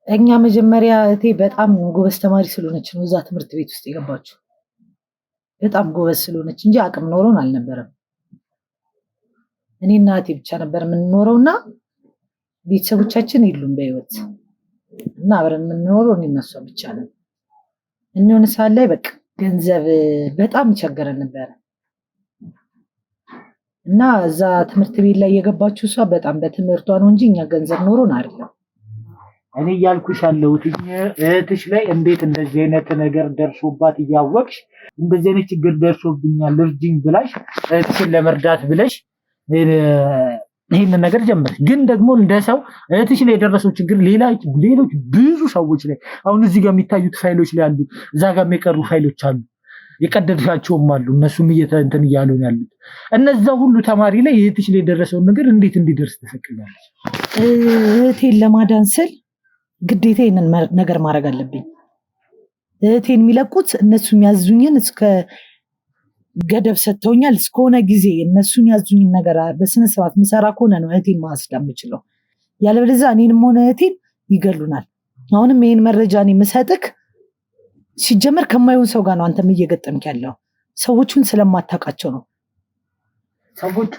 እኛ መጀመሪያ እህቴ በጣም ጎበዝ ተማሪ ስለሆነች ነው እዛ ትምህርት ቤት ውስጥ የገባችው። በጣም ጎበዝ ስለሆነች እንጂ አቅም ኖሮን አልነበረም። እኔና እህቴ ብቻ ነበር የምንኖረው እና ቤተሰቦቻችን የሉም በህይወት እና አብረን የምንኖረው እኔና እሷ ብቻ ነን። እንሆነ ሰዓት ላይ በቃ ገንዘብ በጣም ይቸገረን ነበረ እና እዛ ትምህርት ቤት ላይ የገባችው እሷ በጣም በትምህርቷ ነው እንጂ እኛ ገንዘብ ኖሮን አይደለም። እኔ እያልኩሽ ያለሁት እህትሽ ላይ እንዴት እንደዚህ አይነት ነገር ደርሶባት እያወቅሽ እንደዚህ አይነት ችግር ደርሶብኛል እርጅኝ ብላሽ እህትሽን ለመርዳት ብለሽ ይህንን ነገር ጀመርሽ። ግን ደግሞ እንደ ሰው እህትሽ ላይ የደረሰው ችግር ሌሎች ብዙ ሰዎች ላይ አሁን እዚህ ጋር የሚታዩት ፋይሎች ላይ አሉ፣ እዛ ጋር የቀሩ ፋይሎች አሉ፣ የቀደድሻቸውም አሉ። እነሱም እንትን እያሉ ያሉት እነዛ ሁሉ ተማሪ ላይ እህትሽ ላይ የደረሰውን ነገር እንዴት እንዲደርስ ተፈቅዳለች? እህቴን ለማዳን ስል ግዴታ ይህንን ነገር ማድረግ አለብኝ። እህቴን የሚለቁት እነሱ የሚያዙኝን እስከ ገደብ ሰጥተውኛል። እስከሆነ ጊዜ እነሱ የሚያዙኝን ነገር በስነስርዓት ምሰራ ከሆነ ነው እህቴን ማስዳ የምችለው። ያለበለዚያ እኔንም ሆነ እህቴን ይገሉናል። አሁንም ይህን መረጃ እኔ የምሰጥክ ሲጀመር ከማይሆን ሰው ጋር ነው አንተም እየገጠምክ ያለው። ሰዎቹን ስለማታውቃቸው ነው።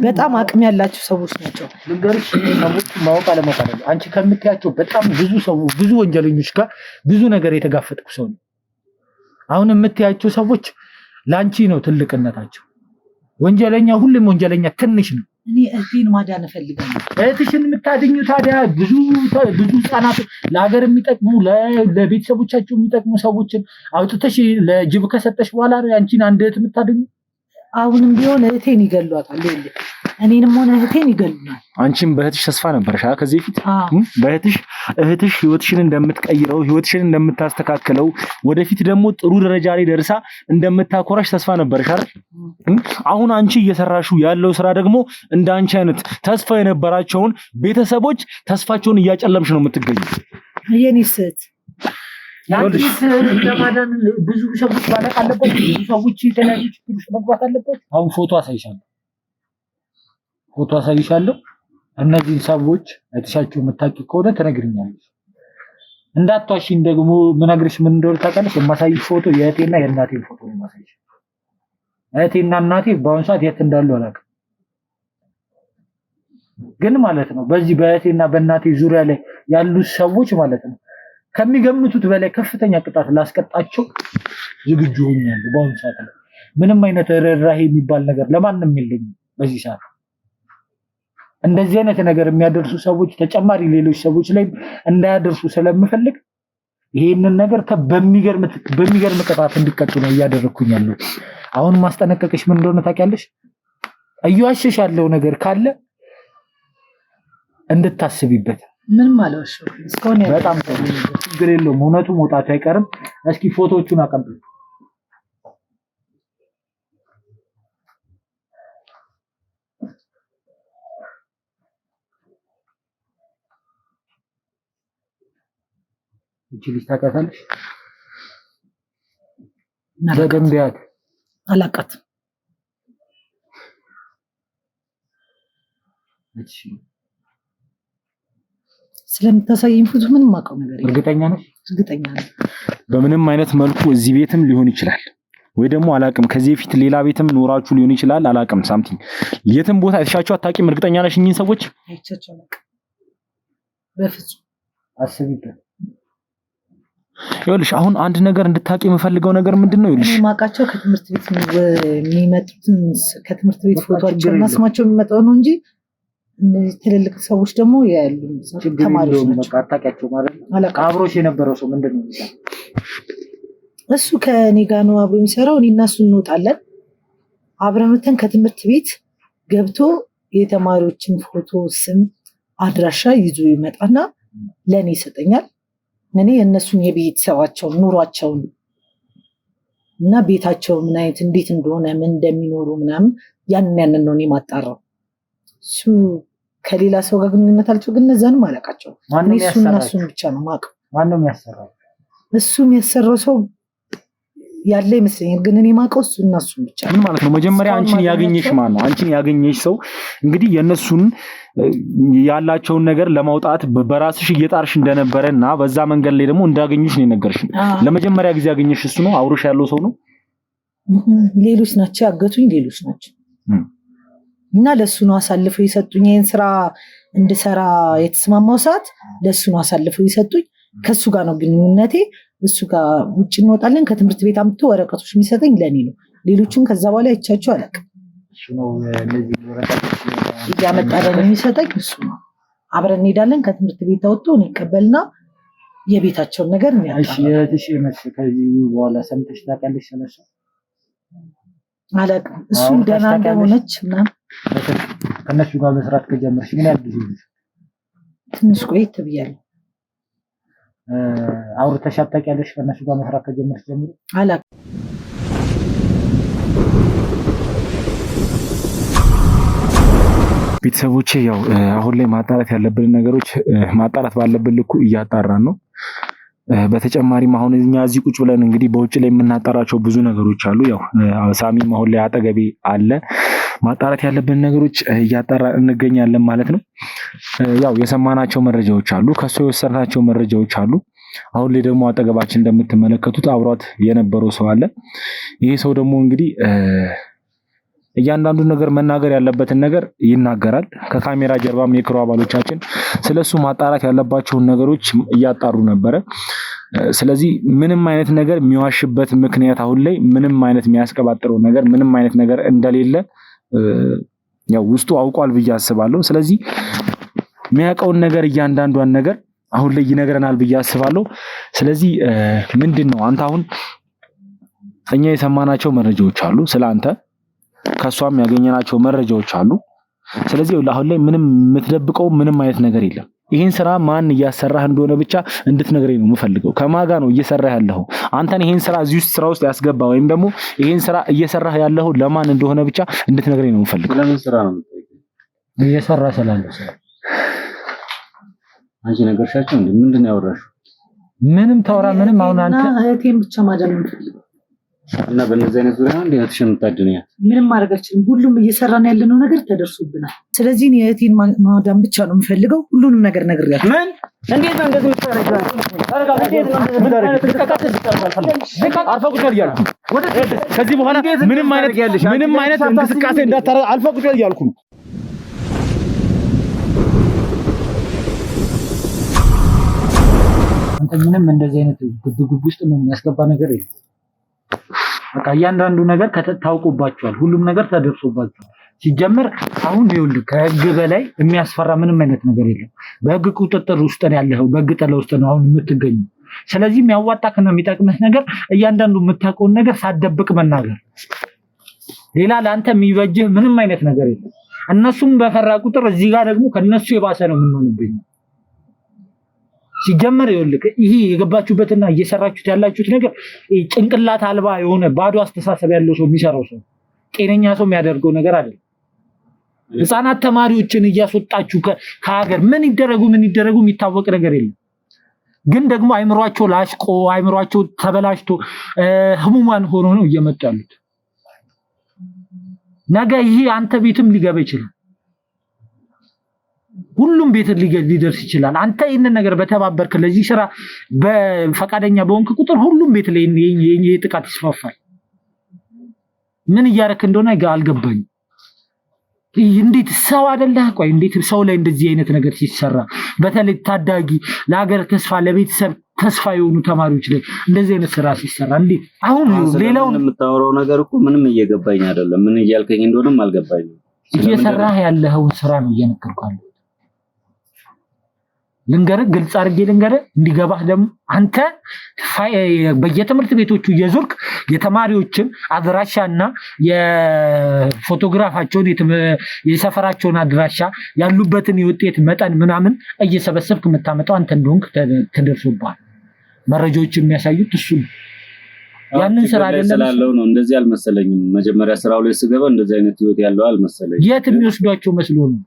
በጣም አቅም ያላቸው ሰዎች ናቸው። ልንገርሽ፣ ሰዎች ማወቅ አለማወቅ አይደለም። አንቺ ከምትያቸው በጣም ብዙ ወንጀለኞች ጋር ብዙ ነገር የተጋፈጥኩ ሰው ነው። አሁን የምትያቸው ሰዎች ለአንቺ ነው ትልቅነታቸው። ወንጀለኛ ሁሉም ወንጀለኛ ትንሽ ነው። እኔ እህቴን ማዳን እፈልጋለሁ። እህትሽን የምታድኙ ታዲያ ብዙ ህጻናት ለሀገር የሚጠቅሙ ለቤተሰቦቻቸው የሚጠቅሙ ሰዎችን አውጥተሽ ለጅብ ከሰጠሽ በኋላ ነው ያንቺን አንድ እህት የምታድኙ። አሁንም ቢሆን እህቴን ይገሏታል። እኔንም ሆነ እህቴን ይገሉናል። አንቺም በእህትሽ ተስፋ ነበርሽ ከዚህ ፊት እህትሽ ህይወትሽን እንደምትቀይረው ህይወትሽን እንደምታስተካክለው ወደፊት ደግሞ ጥሩ ደረጃ ላይ ደርሳ እንደምታኮራሽ ተስፋ ነበርሽ አይደል? አሁን አንቺ እየሰራሽው ያለው ስራ ደግሞ እንደ አንቺ አይነት ተስፋ የነበራቸውን ቤተሰቦች ተስፋቸውን እያጨለምሽ ነው የምትገኘው። የኔስ እህት ያንቺስ ለማዳን ብዙ ሰዎች ማለቅ አለበት። ብዙ ሰዎች የተለያዩ ችግሮች መግባት አለበት። አሁን ፎቶ አሳይሻለሁ። እነዚህን ሰዎች አይተሻቸው የምታውቂ ከሆነ ትነግሪኛለሽ። እንዳትዋሽኝ ደግሞ ምነግርሽ ምን እንደሆነ ታውቃለሽ? የማሳይሽ ፎቶ የእህቴና የእናቴን ፎቶ ነው የማሳይሽ። እህቴና እናቴ በአሁኑ ሰዓት የት እንዳሉ አላውቅም። ግን ማለት ነው በዚህ በእህቴና በእናቴ ዙሪያ ላይ ያሉት ሰዎች ማለት ነው ከሚገምቱት በላይ ከፍተኛ ቅጣት ላስቀጣቸው ዝግጁ ሆኛለሁ። በአሁኑ ሰዓት ምንም አይነት ርህራሄ የሚባል ነገር ለማንም የለኝም። በዚህ ሰዓት እንደዚህ አይነት ነገር የሚያደርሱ ሰዎች ተጨማሪ ሌሎች ሰዎች ላይ እንዳያደርሱ ስለምፈልግ ይሄንን ነገር በሚገርም ቅጣት እንዲቀጡ ነው እያደረኩኝ ያለው። አሁን ማስጠነቀቅሽ ምን እንደሆነ ታውቂያለሽ? እየዋሸሽ ያለው ነገር ካለ እንድታስቢበት። ምንም አልዋሸሁም እስካሁን። በጣም ችግር የለውም። እውነቱ መውጣቱ አይቀርም። እስኪ ፎቶዎቹን አቀብል። እቺ ልጅ ታውቃታለሽ? በደንብ ያት አላውቃትም። እቺ ስለምታሳየኝ ፎቶ ምንም ማውቀው ነገር የለም። እርግጠኛ ነሽ? እርግጠኛ ነኝ። በምንም አይነት መልኩ እዚህ ቤትም ሊሆን ይችላል ወይ ደግሞ አላቅም፣ ከዚህ በፊት ሌላ ቤትም ኖራችሁ ሊሆን ይችላል። አላቅም ሳምቲንግ የትም ቦታ አይሻችሁ አታውቂም? እርግጠኛ ነሽ? እኚህን ሰዎች አይቻቸው አላውቅም በፍጹም። አስቢበት። ይኸውልሽ አሁን አንድ ነገር እንድታቂ የምፈልገው ነገር ምንድነው? ይኸውልሽ እኔ ማውቃቸው ከትምህርት ቤት የሚመጡትን ከትምህርት ቤት ፎቶአቸውና ስማቸው የሚመጣው ነው እንጂ እነዚህ ትልልቅ ሰዎች ደግሞ ያሉ ተማሪዎች ናቸው። በቃ አታውቂያቸው ማለት ነው። አብሮሽ የነበረው ሰው ምንድነው የሚሰራው? እሱ ከኔ ጋር ነው አብሮ የሚሰራው። እኔ እና እሱ እንወጣለን አብረን ወተን ከትምህርት ቤት ገብቶ የተማሪዎችን ፎቶ፣ ስም፣ አድራሻ ይዞ ይመጣና ለኔ ይሰጠኛል። እኔ የእነሱን የቤተሰባቸውን ኑሯቸውን እና ቤታቸው ምን አይነት እንዴት እንደሆነ ምን እንደሚኖሩ ምናምን ያንን ነው እኔ ማጣራው። እሱ ከሌላ ሰው ጋር ግንኙነት አልቸው፣ ግን እነዛንም አላውቃቸው። እኔ እሱና እሱን ብቻ ነው የማውቀው። ማነው የሚያሰራው? እሱ የሚያሰራው ሰው ያለ ይመስለኛል፣ ግን እኔ የማውቀው እሱና እሱን ብቻ ነው። ምን ማለት ነው? መጀመሪያ አንቺን ያገኘሽ ማን ነው? አንቺን ያገኘሽ ሰው እንግዲህ የነሱን ያላቸውን ነገር ለማውጣት በራስሽ እየጣርሽ እንደነበረና በዛ መንገድ ላይ ደግሞ እንዳገኙሽ ነው የነገርሽኝ። ለመጀመሪያ ጊዜ ያገኘሽ እሱ ነው? አብሮሽ ያለው ሰው ነው? ሌሎች ናቸው ያገቱኝ፣ ሌሎች ናቸው። እና ለሱ ነው አሳልፈው የሰጡኝ። ይሄን ስራ እንድሰራ የተስማማው ሰዓት ለሱ ነው አሳልፈው የሰጡኝ። ከሱ ጋር ነው ግንኙነቴ። እሱ ጋር ውጭ እንወጣለን። ከትምህርት ቤት አምጥቶ ወረቀቶች የሚሰጠኝ ለኔ ነው። ሌሎቹን ከዛ በኋላ አይቻቸው አላውቅም። እሱ ነው እነዚህ ወረቀቶች እያመጣለን የሚሰጠኝ እሱ ነው። አብረን እንሄዳለን። ከትምህርት ቤት አውጥቶ ነው ይቀበልና የቤታቸውን ነገር ነው ያለው። እሺ የትሽ መስል ከዚህ በኋላ ሰምተሽ ታውቂያለሽ ስለሱ? አላውቅም። እሱ ደህና እንደሆነች ምናምን ከነሱ ጋር መስራት ከጀመርሽ ምን ያህል ጊዜ ነው? ትንሽ ቆየት ብያለሁ። አውርተሽ ታውቂያለሽ ከነሱ ጋር መስራት ከጀመርሽ ጀምሮ? አላውቅም። ቤተሰቦቼ ያው አሁን ላይ ማጣራት ያለብን ነገሮች ማጣራት ባለብን ልኩ እያጣራን ነው። በተጨማሪም አሁን እኛ እዚህ ቁጭ ብለን እንግዲህ በውጭ ላይ የምናጣራቸው ብዙ ነገሮች አሉ። ያው ሳሚም አሁን ላይ አጠገቤ አለ። ማጣራት ያለብን ነገሮች እያጣራ እንገኛለን ማለት ነው። ያው የሰማናቸው መረጃዎች አሉ፣ ከሱ የወሰድናቸው መረጃዎች አሉ። አሁን ላይ ደግሞ አጠገባችን እንደምትመለከቱት አብሯት የነበረው ሰው አለ። ይሄ ሰው ደግሞ እንግዲህ እያንዳንዱ ነገር መናገር ያለበትን ነገር ይናገራል። ከካሜራ ጀርባም የክሩ አባሎቻችን ስለሱ ማጣራት ያለባቸውን ነገሮች እያጣሩ ነበረ። ስለዚህ ምንም አይነት ነገር የሚዋሽበት ምክንያት አሁን ላይ ምንም አይነት የሚያስቀባጥረው ነገር ምንም አይነት ነገር እንደሌለ ያው ውስጡ አውቋል ብዬ አስባለሁ። ስለዚህ የሚያውቀውን ነገር እያንዳንዷን ነገር አሁን ላይ ይነግረናል ብዬ አስባለሁ። ስለዚህ ምንድነው አንተ አሁን እኛ የሰማናቸው መረጃዎች አሉ ስለአንተ፣ ከሷም ያገኘናቸው መረጃዎች አሉ። ስለዚህ አሁን ላይ ምንም የምትደብቀው ምንም አይነት ነገር የለም። ይሄን ስራ ማን እያሰራህ እንደሆነ ብቻ እንድትነግረኝ ነው የምፈልገው። ከማን ጋር ነው እየሰራህ ያለኸው? አንተን ይሄን ስራ እዚህ ውስጥ ስራ ውስጥ ያስገባ ወይም ደግሞ ይሄን ስራ እየሰራህ ያለኸው ለማን እንደሆነ ብቻ እንድትነግረኝ ነው የምፈልገው። ለምን ስራ ነው እየሰራ ስላለው ስራ አንቺ ነገርሻቸው እንዴ? ምንድነው ያወራሽው? ምንም ታወራ ምንም። አሁን አንተ እህቴን ብቻ ማዳን የምፈልገው እና በእነዚህ አይነት ዙሪያ እንዴ እህትሽን የምታድነው? ምንም ማድረግ አልችልም። ሁሉም እየሰራን ያለነው ነገር ተደርሶብናል። ስለዚህ እኔ እህቴን ማዳን ብቻ ነው የምፈልገው። ሁሉንም ነገር ነግሬያለሁ። ምን እንዴት ነው እንደዚህ የምታረጋው? ከዚህ በኋላ ምንም አይነት እንቅስቃሴ እንዳታረግ አልፈቅድም እያልኩ ነው። አንተ ምንም እንደዚህ አይነት ግብግብ ውስጥ ምን የሚያስገባ ነገር የለም። በቃ እያንዳንዱ ነገር ታውቁባቸዋል። ሁሉም ነገር ተደርሶባቸዋል። ሲጀመር አሁን ይኸውልህ ከህግ በላይ የሚያስፈራ ምንም አይነት ነገር የለም። በህግ ቁጥጥር ውስጥ ነው ያለኸው፣ በህግ ጥላ ውስጥ ነው አሁን የምትገኘው። ስለዚህ የሚያዋጣክና የሚጠቅምህ ነገር እያንዳንዱ የምታውቀውን ነገር ሳትደብቅ መናገር። ሌላ ለአንተ የሚበጅህ ምንም አይነት ነገር የለም። እነሱም በፈራ ቁጥር እዚህ ጋር ደግሞ ከነሱ የባሰ ነው የምንሆንብኝ። ሲጀመር ይኸውልህ ይሄ የገባችሁበትና እየሰራችሁት ያላችሁት ነገር ጭንቅላት አልባ የሆነ ባዶ አስተሳሰብ ያለው ሰው የሚሰራው ሰው ጤነኛ ሰው የሚያደርገው ነገር አይደለም። ህፃናት ተማሪዎችን እያስወጣችሁ ከሀገር ምን ይደረጉ የሚታወቅ ነገር የለም። ግን ደግሞ አይምሯቸው ላሽቆ አይምሯቸው ተበላሽቶ ህሙማን ሆኖ ነው እየመጡ ያሉት። ነገ ይሄ አንተ ቤትም ሊገባ ይችላል። ሁሉም ቤት ሊደርስ ይችላል። አንተ ይሄን ነገር በተባበርክ ለዚህ ስራ በፈቃደኛ በሆንክ ቁጥር ሁሉም ቤት ላይ ይሄ ጥቃት ይስፋፋል። ምን እያረክ እንደሆነ አልገባኝም። እንዴት ሰው አይደለህ? ቆይ እንዴት ሰው ላይ እንደዚህ አይነት ነገር ሲሰራ በተለይ ታዳጊ ለሀገር ተስፋ ለቤተሰብ ተስፋ የሆኑ ተማሪዎች ላይ እንደዚህ አይነት ስራ ሲሰራ እንዴት አሁን ሌላው የምታወራው ነገር እኮ ምንም እየገባኝ አይደለም። ምን እያልከኝ እንደሆነም አልገባኝም። እየሰራህ ያለውን ስራ ነው እየነገርኩህ። ልንገርህ ግልጽ አድርጌ ልንገርህ እንዲገባህ ደግሞ አንተ በየትምህርት ቤቶቹ እየዞርክ የተማሪዎችን አድራሻና የፎቶግራፋቸውን የሰፈራቸውን አድራሻ ያሉበትን የውጤት መጠን ምናምን እየሰበሰብክ የምታመጣው አንተ እንደሆንክ ተደርሶብሃል። መረጃዎች የሚያሳዩት እሱ ነው። ያንን ስራ አይደለም ስላለው ነው እንደዚህ አልመሰለኝም። መጀመሪያ ስራው ላይ ስገባ እንደዚህ አይነት ህይወት ያለው አልመሰለኝም። የት የሚወስዷቸው መስሎ ነው?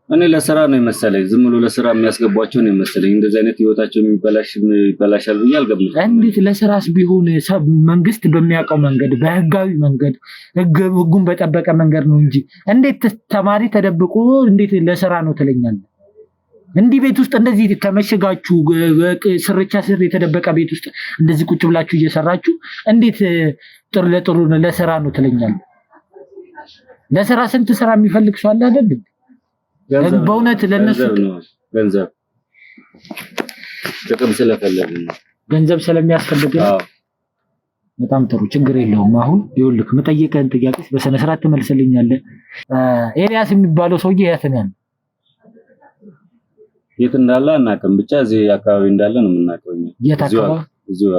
እኔ ለስራ ነው የመሰለኝ። ዝም ብሎ ለስራ የሚያስገቧቸው ነው የመሰለኝ። እንደዚህ አይነት ህይወታቸው ይበላሻል ብዬ አልገምትም። እንዴት ለስራስ ቢሆን መንግስት በሚያውቀው መንገድ በህጋዊ መንገድ ህጉን በጠበቀ መንገድ ነው እንጂ እንዴት ተማሪ ተደብቆ እንዴት ለስራ ነው ትለኛለህ? እንዲህ ቤት ውስጥ እንደዚህ ተመሽጋችሁ ስርቻ ስር የተደበቀ ቤት ውስጥ እንደዚህ ቁጭ ብላችሁ እየሰራችሁ እንዴት ጥሩ ለስራ ነው ትለኛለህ? ለስራ ስንት ስራ የሚፈልግ ሰው አለ አይደል? በእውነት ለነሱ ገንዘብ ጥቅም ስለፈለጉ ነው። ገንዘብ ስለሚያስፈልግ በጣም ጥሩ ችግር የለውም። አሁን ይኸውልህ መጠየቅህን ጥያቄ በስነ ስርዓት ትመልስልኛለህ። ኤልያስ የሚባለው ሰውዬ የት ነው ያለው? የት እንዳለ አናውቅም። ብቻ እዚህ አካባቢ እንዳለ ነው የምናውቀው። የት አካባቢ? እዚሁ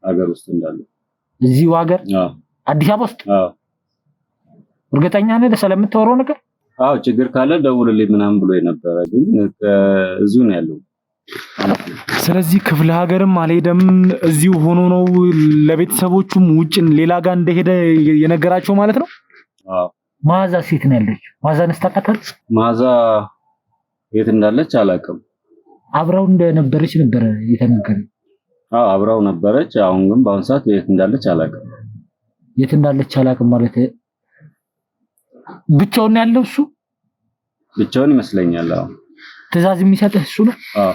ሀገር ውስጥ እንዳለ። እዚሁ ሀገር? አዲስ አበባ ውስጥ? እርግጠኛ ነህ ስለምታወራው ነገር? አዎ ችግር ካለ ደውልልኝ ምናምን ብሎ የነበረ ግን እዚሁ ነው ያለው። ስለዚህ ክፍለ ሀገርም አልሄደም፣ እዚሁ ሆኖ ነው ለቤተሰቦቹም ውጭ ሌላ ጋር እንደሄደ የነገራቸው ማለት ነው። አዎ ማዛ ሴት ነው ያለችው። ማዛን ስታውቃታለህ? ማዛ የት እንዳለች አላውቅም። አብራው እንደነበረች ነበር የተነገረኝ። አዎ አብራው ነበረች። አሁን ግን በአሁን ሰዓት የት እንዳለች አላውቅም። የት እንዳለች አላውቅም ማለት ብቻውን ያለው እሱ ብቻውን ይመስለኛል። አዎ ትዕዛዝ የሚሰጥህ እሱ ነው። አዎ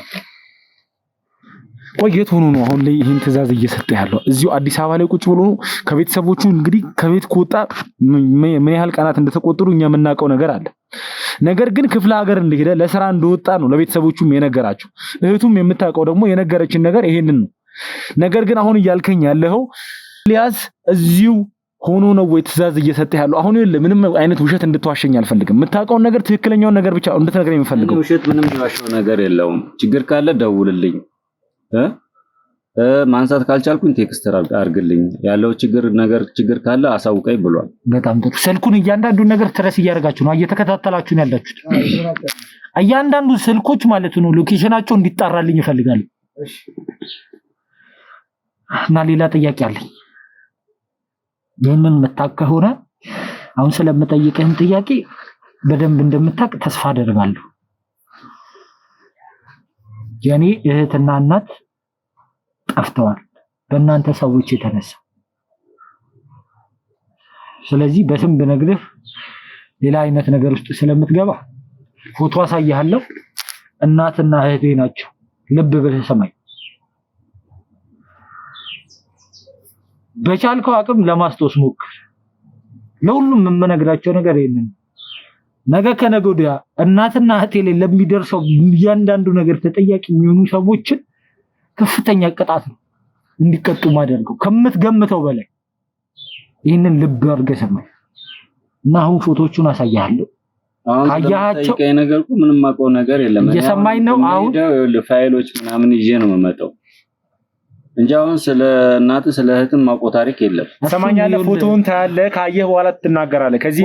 ቆየት ሆኖ ነው አሁን ላይ ይሄን ትዕዛዝ እየሰጠ ያለው? እዚሁ አዲስ አበባ ላይ ቁጭ ብሎ ነው ከቤተሰቦቹ እንግዲህ ከቤት ከወጣ ምን ያህል ቀናት እንደተቆጠሩ እኛ የምናውቀው ነገር አለ። ነገር ግን ክፍለ ሀገር እንደሄደ ለስራ እንደወጣ ነው ለቤተሰቦቹም የነገራቸው። እህቱም የምታውቀው ደግሞ የነገረችን ነገር ይሄንን ነው። ነገር ግን አሁን እያልከኝ ያለው ኤልያስ እዚሁ ሆኖ ነው ወይ ትዕዛዝ እየሰጠ ያለው? አሁን ይኸውልህ ምንም አይነት ውሸት እንድትዋሸኝ አልፈልግም። የምታውቀውን ነገር ትክክለኛውን ነገር ብቻ እንድትነግረኝ የምፈልገው። ውሸት ምንም የዋሸው ነገር የለውም። ችግር ካለ ደውልልኝ፣ ማንሳት ካልቻልኩኝ ቴክስት አድርግልኝ። ያለው ችግር ካለ አሳውቀኝ ብሏል። በጣም ጥሩ። ስልኩን እያንዳንዱን ነገር ትረስ እያደረጋችሁ ነው፣ እየተከታተላችሁ ነው ያላችሁት። እያንዳንዱ ስልኮች ማለት ነው ሎኬሽናቸው እንዲጣራልኝ ይፈልጋሉ። እና ሌላ ጥያቄ አለኝ። ይህንን መታቅ ከሆነ አሁን ስለምጠይቅህን ጥያቄ በደንብ እንደምታቅ ተስፋ አደርጋለሁ። የኔ እህትና እናት ጠፍተዋል በእናንተ ሰዎች የተነሳ። ስለዚህ በስም ብነግርህ ሌላ አይነት ነገር ውስጥ ስለምትገባ ፎቶ አሳያለሁ። እናትና እህቴ ናቸው። ልብ ብለህ ሰማኝ። በቻልከው አቅም ለማስታወስ ሞክር። ለሁሉም የምነግራቸው ነገር ይሄንን ነገ ከነገ ወዲያ እናትና እህቴ ላይ ለሚደርሰው እያንዳንዱ ነገር ተጠያቂ የሚሆኑ ሰዎችን ከፍተኛ ቅጣት ነው እንዲቀጡ ማደርገው ከምትገምተው በላይ። ይሄንን ልብ አድርገህ ሰማኝ እና አሁን ፎቶቹን አሳያለሁ። አያቸው ነገር እኮ ምንም ማውቀው ነገር የለም። እየሰማኝ ነው? አሁን ፋይሎች ምናምን ይዤ ነው የምመጣው እንጂ አሁን ስለ እናት ስለ እህትም ማውቀው ታሪክ የለም። ሰማኛለህ? ፎቶውን ታያለህ፣ ካየህ በኋላ ትናገራለህ። ከዚህ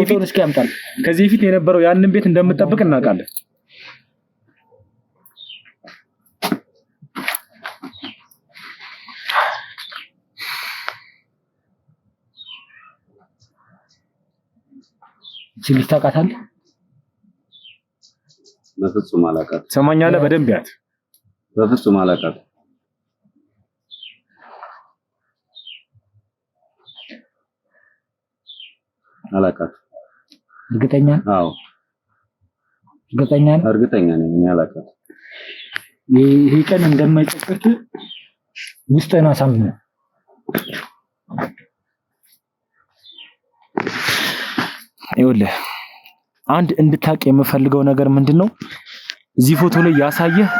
በፊት የነበረው ያንን ቤት እንደምትጠብቅ እናውቃለን። ልጅ ታውቃታለህ? በፍጹም አላውቃትም። ትሰማኛለህ? በደንብ ያት። በፍጹም አላውቃትም። አላውቃትም። እርግጠኛ? አዎ እርግጠኛ ነኝ። እኔ አላውቃትም። ይሄ ቀን እንደማይጸጸት ውስጥህን አሳምነህ። ይኸውልህ አንድ እንድታቅ የምፈልገው ነገር ምንድነው? እዚህ ፎቶ ላይ ያሳየህ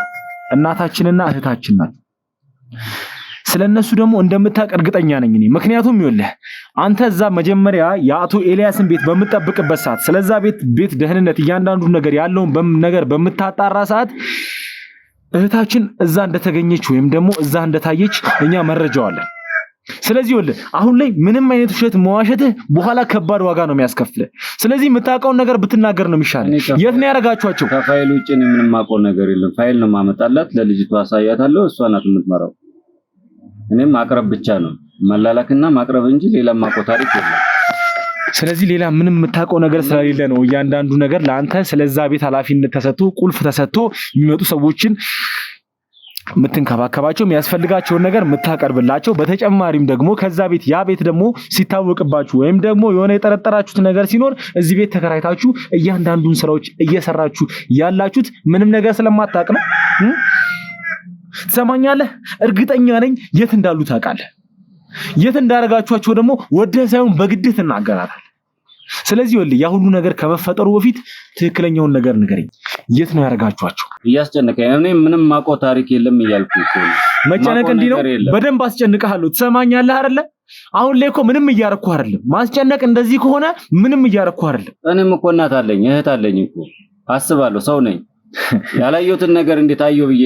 እናታችንና እህታችን ናት። ስለነሱ ደግሞ እንደምታቅ እርግጠኛ ነኝ እኔ። ምክንያቱም ይኸውልህ አንተ እዛ መጀመሪያ የአቶ ኤልያስን ቤት በምትጠብቅበት ሰዓት ስለዛ ቤት ደህንነት እያንዳንዱ ነገር ያለውን ነገር በምታጣራ ሰዓት እህታችን እዛ እንደተገኘች ወይም ደግሞ እዛ እንደታየች እኛ መረጃው አለን። ስለዚህ ይኸውልህ አሁን ላይ ምንም አይነት ውሸት መዋሸትህ በኋላ ከባድ ዋጋ ነው የሚያስከፍልህ። ስለዚህ የምታውቀውን ነገር ብትናገር ነው የሚሻለው። የት ነው ያረጋችኋቸው? ከፋይል ውጭ ምንም የማውቀው ነገር የለም። ፋይል ነው ማመጣላት፣ ለልጅቷ አሳያታለሁ፣ እሷ ናት የምትመራው። እኔም ማቅረብ ብቻ ነው መላላክና ማቅረብ እንጂ ሌላ የማውቀው ታሪክ የለም። ስለዚህ ሌላ ምንም የምታውቀው ነገር ስለሌለ ነው እያንዳንዱ ነገር ለአንተ ስለዛ ቤት ኃላፊነት ተሰጥቶ ቁልፍ ተሰጥቶ የሚመጡ ሰዎችን የምትንከባከባቸው የሚያስፈልጋቸውን ነገር የምታቀርብላቸው። በተጨማሪም ደግሞ ከዛ ቤት ያ ቤት ደግሞ ሲታወቅባችሁ ወይም ደግሞ የሆነ የጠረጠራችሁት ነገር ሲኖር እዚህ ቤት ተከራይታችሁ እያንዳንዱን ስራዎች እየሰራችሁ ያላችሁት ምንም ነገር ስለማታውቅ ነው። ትሰማኛለህ? እርግጠኛ ነኝ የት እንዳሉ ታውቃለህ። የት እንዳረጋችኋቸው ደግሞ ወደህ ሳይሆን በግድህ ትናገራለህ። ስለዚህ ወልህ ያ ሁሉ ነገር ከመፈጠሩ በፊት ትክክለኛውን ነገር ንገረኝ። የት ነው ያረጋችኋቸው? እያስጨነቀኝ እኔ ምንም ማውቀው ታሪክ የለም እያልኩኝ እኮ ነው። መጨነቅ እንዲህ ነው። በደንብ አስጨንቀሃለሁ። ትሰማኛለህ አይደለ? አሁን ላይ እኮ ምንም እያረኩ አይደለም። ማስጨነቅ እንደዚህ ከሆነ ምንም እያረኩ አይደለም። እኔም እኮ እናት አለኝ እህት አለኝ እኮ አስባለሁ። ሰው ነኝ። ያላየሁትን ነገር እንዴት አየሁ ብዬ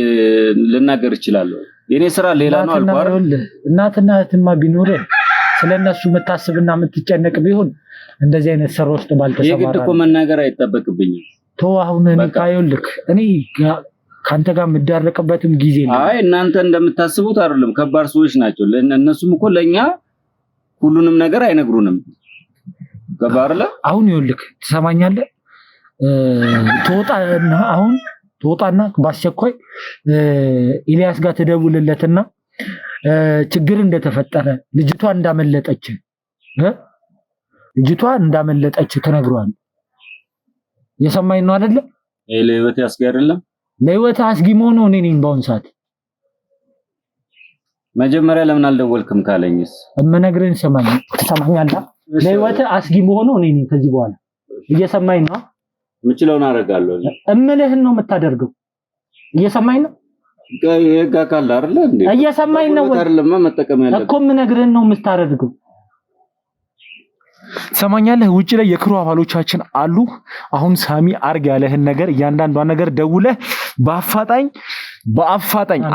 ልናገር እችላለሁ? የኔ ስራ ሌላ ነው አልኩ አይደል? እናትና እህትማ ቢኖርህ ስለነሱ የምታስብና የምትጨነቅ ቢሆን እንደዚህ አይነት ስራ ውስጥ ባልተሰማራ የግድ እኮ መናገር አይጠበቅብኝም። ተው አሁን ንቃዩልክ እኔ ካንተ ጋር የምዳረቅበትም ጊዜ ነው። አይ እናንተ እንደምታስቡት አይደለም። ከባድ ሰዎች ናቸው። እነሱም እኮ ለኛ ሁሉንም ነገር አይነግሩንም። ገባርለ አሁን ይኸውልህ ትሰማኛለህ? ትወጣና በአስቸኳይ ኤልያስ ጋር ትደውልለትና ችግር እንደተፈጠረ ልጅቷ እንዳመለጠች ትነግረዋለህ። የሰማኝ ነው አይደለ? ለህይወት አስጊ አይደለም። ለህይወት አስጊ መሆኑ እኔ ነኝ በአሁን ሰዓት። መጀመሪያ ለምን አልደወልክም ካለኝስ እመነግርህን ሰማኝ። ትሰማኛለህ? ለህይወት አስጊ መሆኑ እኔ ነኝ ከዚህ በኋላ። እየሰማኝ ነው? ምችለውን አደርጋለሁ። እምልህን ነው የምታደርገው። እየሰማኝ ነው? የህግ አካል አይደለ እንዴ? እየሰማኝ ነው አይደለም? መጠቀም ያለብህ እኮ የምነግርህን ነው የምታደርገው። ትሰማኛለህ? ውጪ ላይ የክሩ አባሎቻችን አሉ። አሁን ሳሚ አርግ ያለህን ነገር እያንዳንዷን ነገር ደውለህ በአፋጣኝ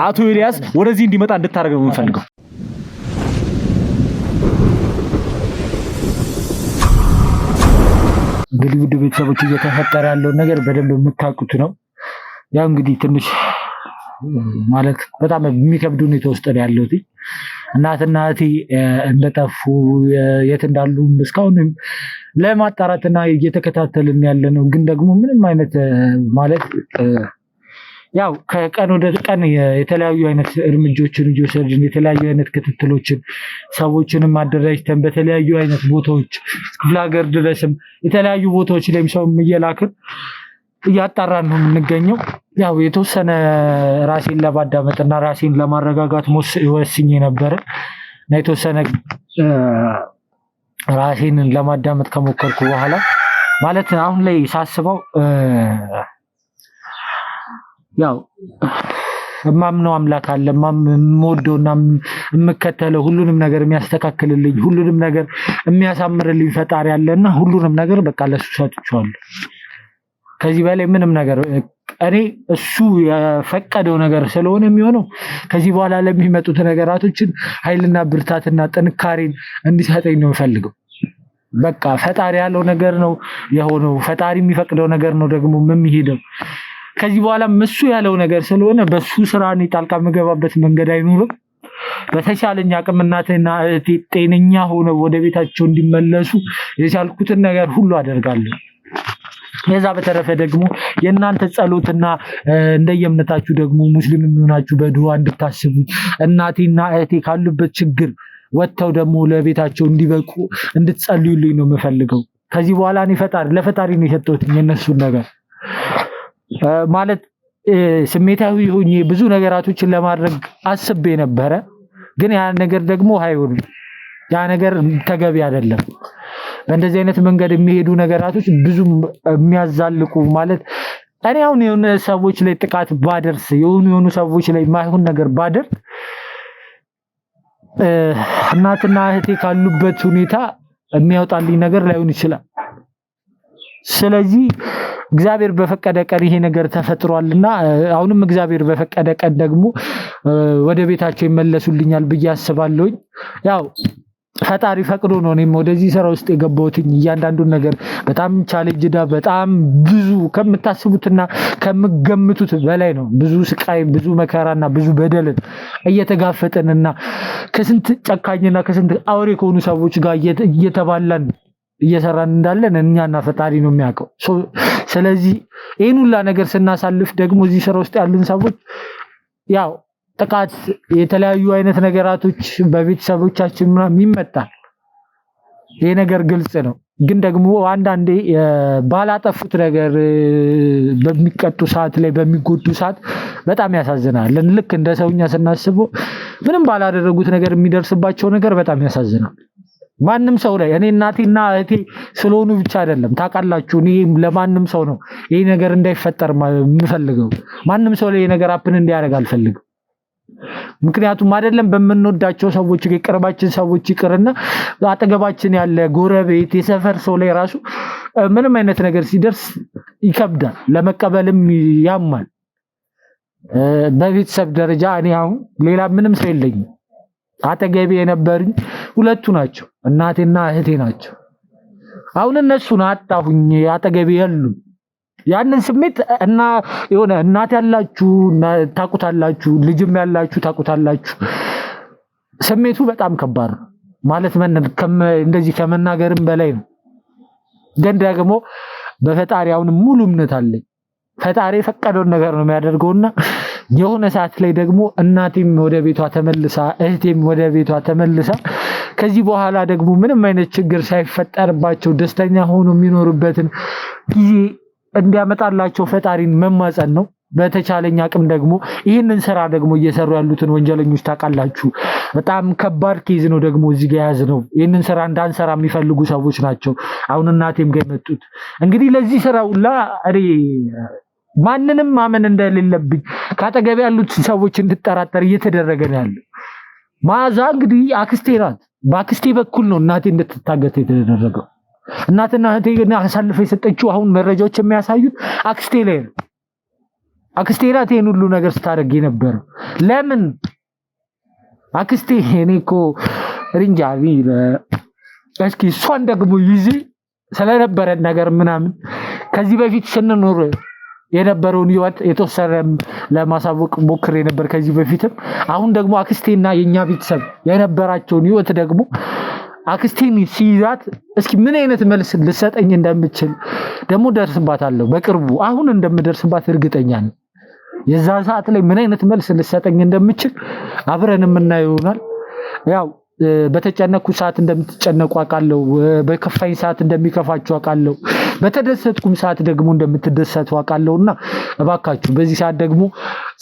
አቶ ኤልያስ ወደዚህ እንዲመጣ እንድታደርግ ነው የምፈልገው። እንግዲህ ውድ ቤተሰቦች እየተፈጠረ ያለውን ነገር በደንብ የምታውቁት ነው። ያው እንግዲህ ትንሽ ማለት በጣም የሚከብድ ሁኔታ ውስጥ ነው ያለሁት። እናትና እህቴ እንደጠፉ የት እንዳሉ እስካሁን ለማጣራትና እየተከታተልን ያለ ነው። ግን ደግሞ ምንም አይነት ማለት ያው ከቀን ወደ ቀን የተለያዩ አይነት እርምጃዎችን እየወሰድን የተለያዩ አይነት ክትትሎችን ሰዎችንም አደራጅተን በተለያዩ አይነት ቦታዎች ክፍለ ሀገር ድረስም የተለያዩ ቦታዎች ላይም ሰው እየላክን እያጣራን ነው የምንገኘው። ያው የተወሰነ ራሴን ለማዳመጥና ራሴን ለማረጋጋት ወስኜ ነበረ እና የተወሰነ ራሴን ለማዳመጥ ከሞከርኩ በኋላ ማለት አሁን ላይ ሳስበው ያው እማምነው አምላክ አለ፣ የምወደውና የምከተለው ሁሉንም ነገር የሚያስተካክልልኝ ሁሉንም ነገር የሚያሳምርልኝ ፈጣሪ አለና ሁሉንም ነገር በቃ ለሱ ሰጥቼዋለሁ። ከዚህ በላይ ምንም ነገር እኔ እሱ የፈቀደው ነገር ስለሆነ የሚሆነው ከዚህ በኋላ ለሚመጡት ነገራቶችን ኃይልና ብርታትና ጥንካሬን እንዲሰጠኝ ነው የምፈልገው። በቃ ፈጣሪ ያለው ነገር ነው የሆነው። ፈጣሪ የሚፈቅደው ነገር ነው ደግሞ የሚሄደው። ከዚህ በኋላ እሱ ያለው ነገር ስለሆነ በሱ ስራ እኔ ጣልቃ የምገባበት መንገድ አይኖርም። በተቻለኝ አቅም እናቴና እህቴ ጤነኛ ሆነው ወደ ቤታቸው እንዲመለሱ የቻልኩትን ነገር ሁሉ አደርጋለሁ። ከዛ በተረፈ ደግሞ የእናንተ ጸሎትና እንደየእምነታችሁ ደግሞ ሙስሊም የሚሆናችሁ በዱዓ እንድታስቡ እናቴና እህቴ ካሉበት ችግር ወጥተው ደግሞ ለቤታቸው እንዲበቁ እንድትጸልዩልኝ ነው የምፈልገው። ከዚህ በኋላ እኔ ለፈጣሪ ነው የሰጠሁት የነሱን ነገር ማለት ስሜታዊ ሆኜ ብዙ ነገራቶችን ለማድረግ አስቤ ነበረ። ግን ያ ነገር ደግሞ አይሆንም። ያ ነገር ተገቢ አይደለም። በእንደዚህ አይነት መንገድ የሚሄዱ ነገራቶች ብዙ የሚያዛልቁ ማለት እኔ አሁን የሆነ ሰዎች ላይ ጥቃት ባደርስ የሆኑ ሰዎች ላይ ማይሆን ነገር ባደርግ እናትና እህቴ ካሉበት ሁኔታ የሚያወጣልኝ ነገር ላይሆን ይችላል። ስለዚህ እግዚአብሔር በፈቀደ ቀን ይሄ ነገር ተፈጥሯልና አሁንም እግዚአብሔር በፈቀደ ቀን ደግሞ ወደ ቤታቸው ይመለሱልኛል ብዬ አስባለሁ። ያው ፈጣሪ ፈቅዶ ነው እኔም ወደዚህ ስራ ውስጥ የገባሁት። እያንዳንዱን ነገር በጣም ቻሌንጅዳ በጣም ብዙ ከምታስቡትና ከምገምቱት በላይ ነው። ብዙ ስቃይ፣ ብዙ መከራና ብዙ በደልን እየተጋፈጠንና ከስንት ጨካኝና ከስንት አውሬ ከሆኑ ሰዎች ጋር እየተባላን እየሰራን እንዳለን እኛና ፈጣሪ ነው የሚያውቀው። ስለዚህ ይህን ሁላ ነገር ስናሳልፍ ደግሞ እዚህ ስራ ውስጥ ያሉን ሰዎች ያው ጥቃት፣ የተለያዩ አይነት ነገራቶች በቤተሰቦቻችን ምናምን ይመጣል። ይሄ ነገር ግልጽ ነው። ግን ደግሞ አንዳንዴ ባላጠፉት ነገር በሚቀጡ ሰዓት ላይ በሚጎዱ ሰዓት በጣም ያሳዝናል። ልክ እንደ ሰውኛ ስናስበው ምንም ባላደረጉት ነገር የሚደርስባቸው ነገር በጣም ያሳዝናል። ማንም ሰው ላይ እኔ እናቴና እህቴ ስለሆኑ ብቻ አይደለም ታውቃላችሁ። እኔ ለማንም ሰው ነው ይሄ ነገር እንዳይፈጠር የምፈልገው። ማንም ሰው ላይ ይሄ ነገር አፕን እንዲያደርግ አልፈልግም። ምክንያቱም አይደለም በምንወዳቸው ሰዎች የቅርባችን ሰዎች ይቅርና አጠገባችን ያለ ጎረቤት፣ የሰፈር ሰው ላይ ራሱ ምንም አይነት ነገር ሲደርስ ይከብዳል፣ ለመቀበልም ያማል። በቤተሰብ ደረጃ እኔ አሁን ሌላ ምንም ሰው የለኝም። አጠገቤ የነበሩኝ ሁለቱ ናቸው፣ እናቴና እህቴ ናቸው። አሁን እነሱን አጣሁኝ፣ አጠገቤ ያሉ ያንን ስሜት እና የሆነ እናት ያላችሁ ታውቁታላችሁ፣ ልጅም ያላችሁ ታውቁታላችሁ። ስሜቱ በጣም ከባድ ነው ማለት እንደዚህ ከመናገርም በላይ ነው። ግን ደግሞ በፈጣሪ አሁን ሙሉ እምነት አለኝ። ፈጣሪ የፈቀደውን ነገር ነው የሚያደርገውና የሆነ ሰዓት ላይ ደግሞ እናቴም ወደ ቤቷ ተመልሳ እህቴም ወደ ቤቷ ተመልሳ ከዚህ በኋላ ደግሞ ምንም አይነት ችግር ሳይፈጠርባቸው ደስተኛ ሆኖ የሚኖሩበትን ጊዜ እንዲያመጣላቸው ፈጣሪን መማጸን ነው። በተቻለኝ አቅም ደግሞ ይህንን ስራ ደግሞ እየሰሩ ያሉትን ወንጀለኞች ታውቃላችሁ። በጣም ከባድ ኬዝ ነው ደግሞ እዚህ ጋር ያዝነው። ይህንን ስራ እንዳንሰራ የሚፈልጉ ሰዎች ናቸው አሁን እናቴም ጋር የመጡት። እንግዲህ ለዚህ ስራ ሁላ እኔ ማንንም ማመን እንደሌለብኝ ካጠገብ ያሉት ሰዎች እንድጠራጠር እየተደረገ ነው ያለው። ማዛ እንግዲህ አክስቴ ናት። በአክስቴ በኩል ነው እናቴ እንድትታገት የተደረገው። እናትና እህቴ ግን አሳልፈ የሰጠችው አሁን መረጃዎች የሚያሳዩት አክስቴ ላይ ነው። አክስቴ ናት ይሄን ሁሉ ነገር ስታደርግ የነበረው። ለምን አክስቴ እኔ እኮ ሪንጃቢ እስኪ እሷን ደግሞ ይዤ ስለነበረን ነገር ምናምን ከዚህ በፊት ስንኖር የነበረውን ህይወት የተወሰነ ለማሳወቅ ሞክሬ ነበር ከዚህ በፊትም። አሁን ደግሞ አክስቴና የኛ ቤተሰብ የነበራቸውን ህይወት ደግሞ አክስቴን ሲይዛት እስኪ ምን አይነት መልስ ልሰጠኝ እንደምችል ደግሞ ደርስባታለሁ በቅርቡ። አሁን እንደምደርስባት እርግጠኛ ነኝ። የዛ ሰዓት ላይ ምን አይነት መልስ ልሰጠኝ እንደምችል አብረን የምናየው ይሆናል። ያው በተጨነኩ ሰዓት እንደምትጨነቁ አውቃለሁ። በከፋኝ ሰዓት እንደሚከፋችሁ አውቃለሁ። በተደሰትኩም ሰዓት ደግሞ እንደምትደሰቱ አውቃለሁና እባካችሁ በዚህ ሰዓት ደግሞ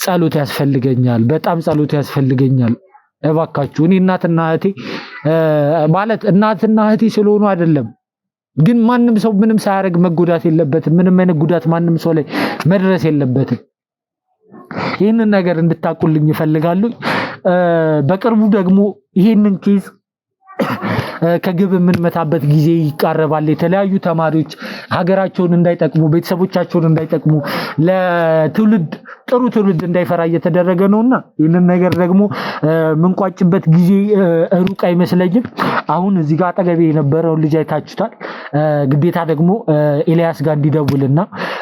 ጸሎት ያስፈልገኛል። በጣም ጸሎት ያስፈልገኛል። እባካችሁ እኔ እናትና እህቴ ማለት እናትና እህቴ ስለሆኑ አይደለም፣ ግን ማንም ሰው ምንም ሳያደርግ መጎዳት የለበትም። ምንም አይነት ጉዳት ማንም ሰው ላይ መድረስ የለበትም። ይህንን ነገር እንድታቁልኝ ይፈልጋሉ። በቅርቡ ደግሞ ይህንን ኬዝ ከግብ የምንመታበት ጊዜ ይቃረባል። የተለያዩ ተማሪዎች ሀገራቸውን እንዳይጠቅሙ፣ ቤተሰቦቻቸውን እንዳይጠቅሙ፣ ለትውልድ ጥሩ ትውልድ እንዳይፈራ እየተደረገ ነውና ይህንን ነገር ደግሞ ምንቋጭበት ጊዜ ሩቅ አይመስለኝም። አሁን እዚህ ጋር አጠገቤ የነበረውን ልጅ አይታችሁታል። ግዴታ ደግሞ ኤልያስ ጋር እንዲደውልና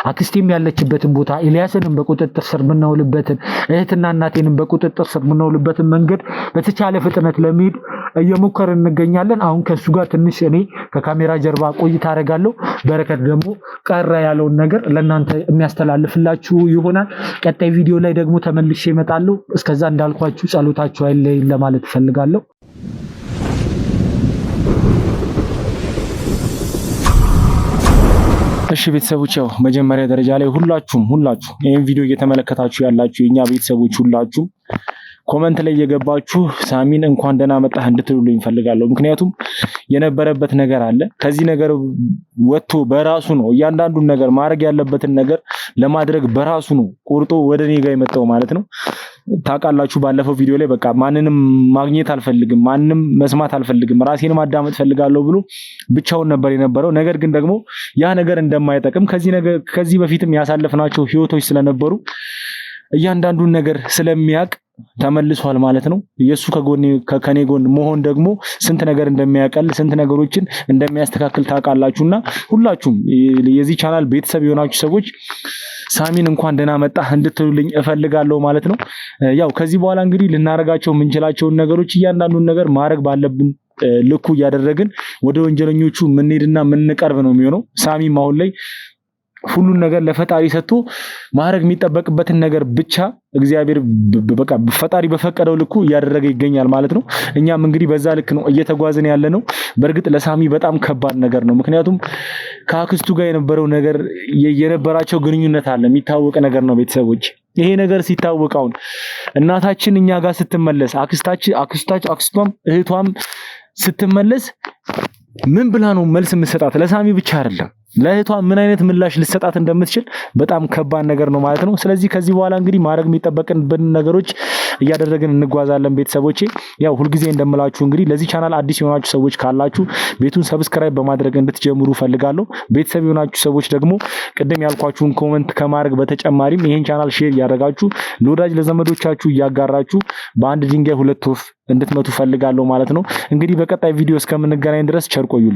አክስቴም ያለችበትን ቦታ ኤልያስንም በቁጥጥር ስር የምናውልበትን እህትና እናቴንም በቁጥጥር ስር የምናውልበትን መንገድ በተቻለ ፍጥነት ለመሄድ እየሞከርን እንገኛለን። አሁን ከሱ ጋር ትንሽ እኔ ከካሜራ ጀርባ ቆይታ አደርጋለሁ። በረከት ደግሞ ቀረ ያለውን ነገር ለእናንተ የሚያስተላልፍላችሁ ይሆናል። ቀጣይ ቪዲዮ ላይ ደግሞ ተመልሼ እመጣለሁ። እስከዛ እንዳልኳችሁ ጸሎታችሁ አይለይን ለማለት እፈልጋለሁ። እሺ ቤተሰቦች፣ ያው መጀመሪያ ደረጃ ላይ ሁላችሁም ይሄን ቪዲዮ እየተመለከታችሁ ያላችሁ የኛ ቤተሰቦች ሁላችሁም ኮመንት ላይ እየገባችሁ ሳሚን እንኳን ደህና መጣህ እንድትሉልኝ እፈልጋለሁ። ምክንያቱም የነበረበት ነገር አለ። ከዚህ ነገር ወጥቶ በራሱ ነው እያንዳንዱን ነገር ማድረግ ያለበትን ነገር ለማድረግ በራሱ ነው ቁርጦ ወደ እኔ ጋር የመጣው ማለት ነው። ታውቃላችሁ ባለፈው ቪዲዮ ላይ በቃ ማንንም ማግኘት አልፈልግም፣ ማንንም መስማት አልፈልግም፣ ራሴን ማዳመጥ ፈልጋለሁ ብሎ ብቻውን ነበር የነበረው። ነገር ግን ደግሞ ያ ነገር እንደማይጠቅም ከዚህ በፊትም ያሳለፍናቸው ህይወቶች ስለነበሩ እያንዳንዱን ነገር ስለሚያውቅ ተመልሷል ማለት ነው። ኢየሱስ ከኔ ጎን መሆን ደግሞ ስንት ነገር እንደሚያቀል ስንት ነገሮችን እንደሚያስተካክል ታውቃላችሁና ሁላችሁም የዚህ ቻናል ቤተሰብ የሆናችሁ ሰዎች ሳሚን እንኳን ደህና መጣህ እንድትሉልኝ እፈልጋለሁ ማለት ነው። ያው ከዚህ በኋላ እንግዲህ ልናረጋቸው የምንችላቸውን ነገሮች እያንዳንዱን ነገር ማድረግ ባለብን ልኩ እያደረግን ወደ ወንጀለኞቹ ምንሄድና ምንቀርብ ነው የሚሆነው። ሳሚም አሁን ላይ ሁሉን ነገር ለፈጣሪ ሰጥቶ ማድረግ የሚጠበቅበትን ነገር ብቻ እግዚአብሔር በቃ ፈጣሪ በፈቀደው ልኩ እያደረገ ይገኛል ማለት ነው። እኛም እንግዲህ በዛ ልክ ነው እየተጓዝን ያለ ነው። በእርግጥ ለሳሚ በጣም ከባድ ነገር ነው። ምክንያቱም ከአክስቱ ጋር የነበረው ነገር የነበራቸው ግንኙነት አለ፣ የሚታወቅ ነገር ነው ቤተሰቦች። ይሄ ነገር ሲታወቅ አሁን እናታችን እኛ ጋር ስትመለስ አክስቷም እህቷም ስትመለስ ምን ብላ ነው መልስ የምትሰጣት? ለሳሚ ብቻ አይደለም ለእህቷ ምን አይነት ምላሽ ልሰጣት እንደምትችል በጣም ከባድ ነገር ነው ማለት ነው። ስለዚህ ከዚህ በኋላ እንግዲህ ማድረግ የሚጠበቅብን ነገሮች እያደረግን እንጓዛለን ቤተሰቦቼ። ያው ሁልጊዜ እንደምላችሁ እንግዲህ ለዚህ ቻናል አዲስ የሆናችሁ ሰዎች ካላችሁ ቤቱን ሰብስክራይብ በማድረግ እንድትጀምሩ ፈልጋለሁ። ቤተሰብ የሆናችሁ ሰዎች ደግሞ ቅድም ያልኳችሁን ኮሜንት ከማድረግ በተጨማሪም ይሄን ቻናል ሼር እያደረጋችሁ ለወዳጅ ለዘመዶቻችሁ እያጋራችሁ በአንድ ድንጋይ ሁለት ወፍ እንድትመቱ ፈልጋለሁ ማለት ነው። እንግዲህ በቀጣይ ቪዲዮ እስከምንገናኝ ድረስ ቸር ቆዩልኝ።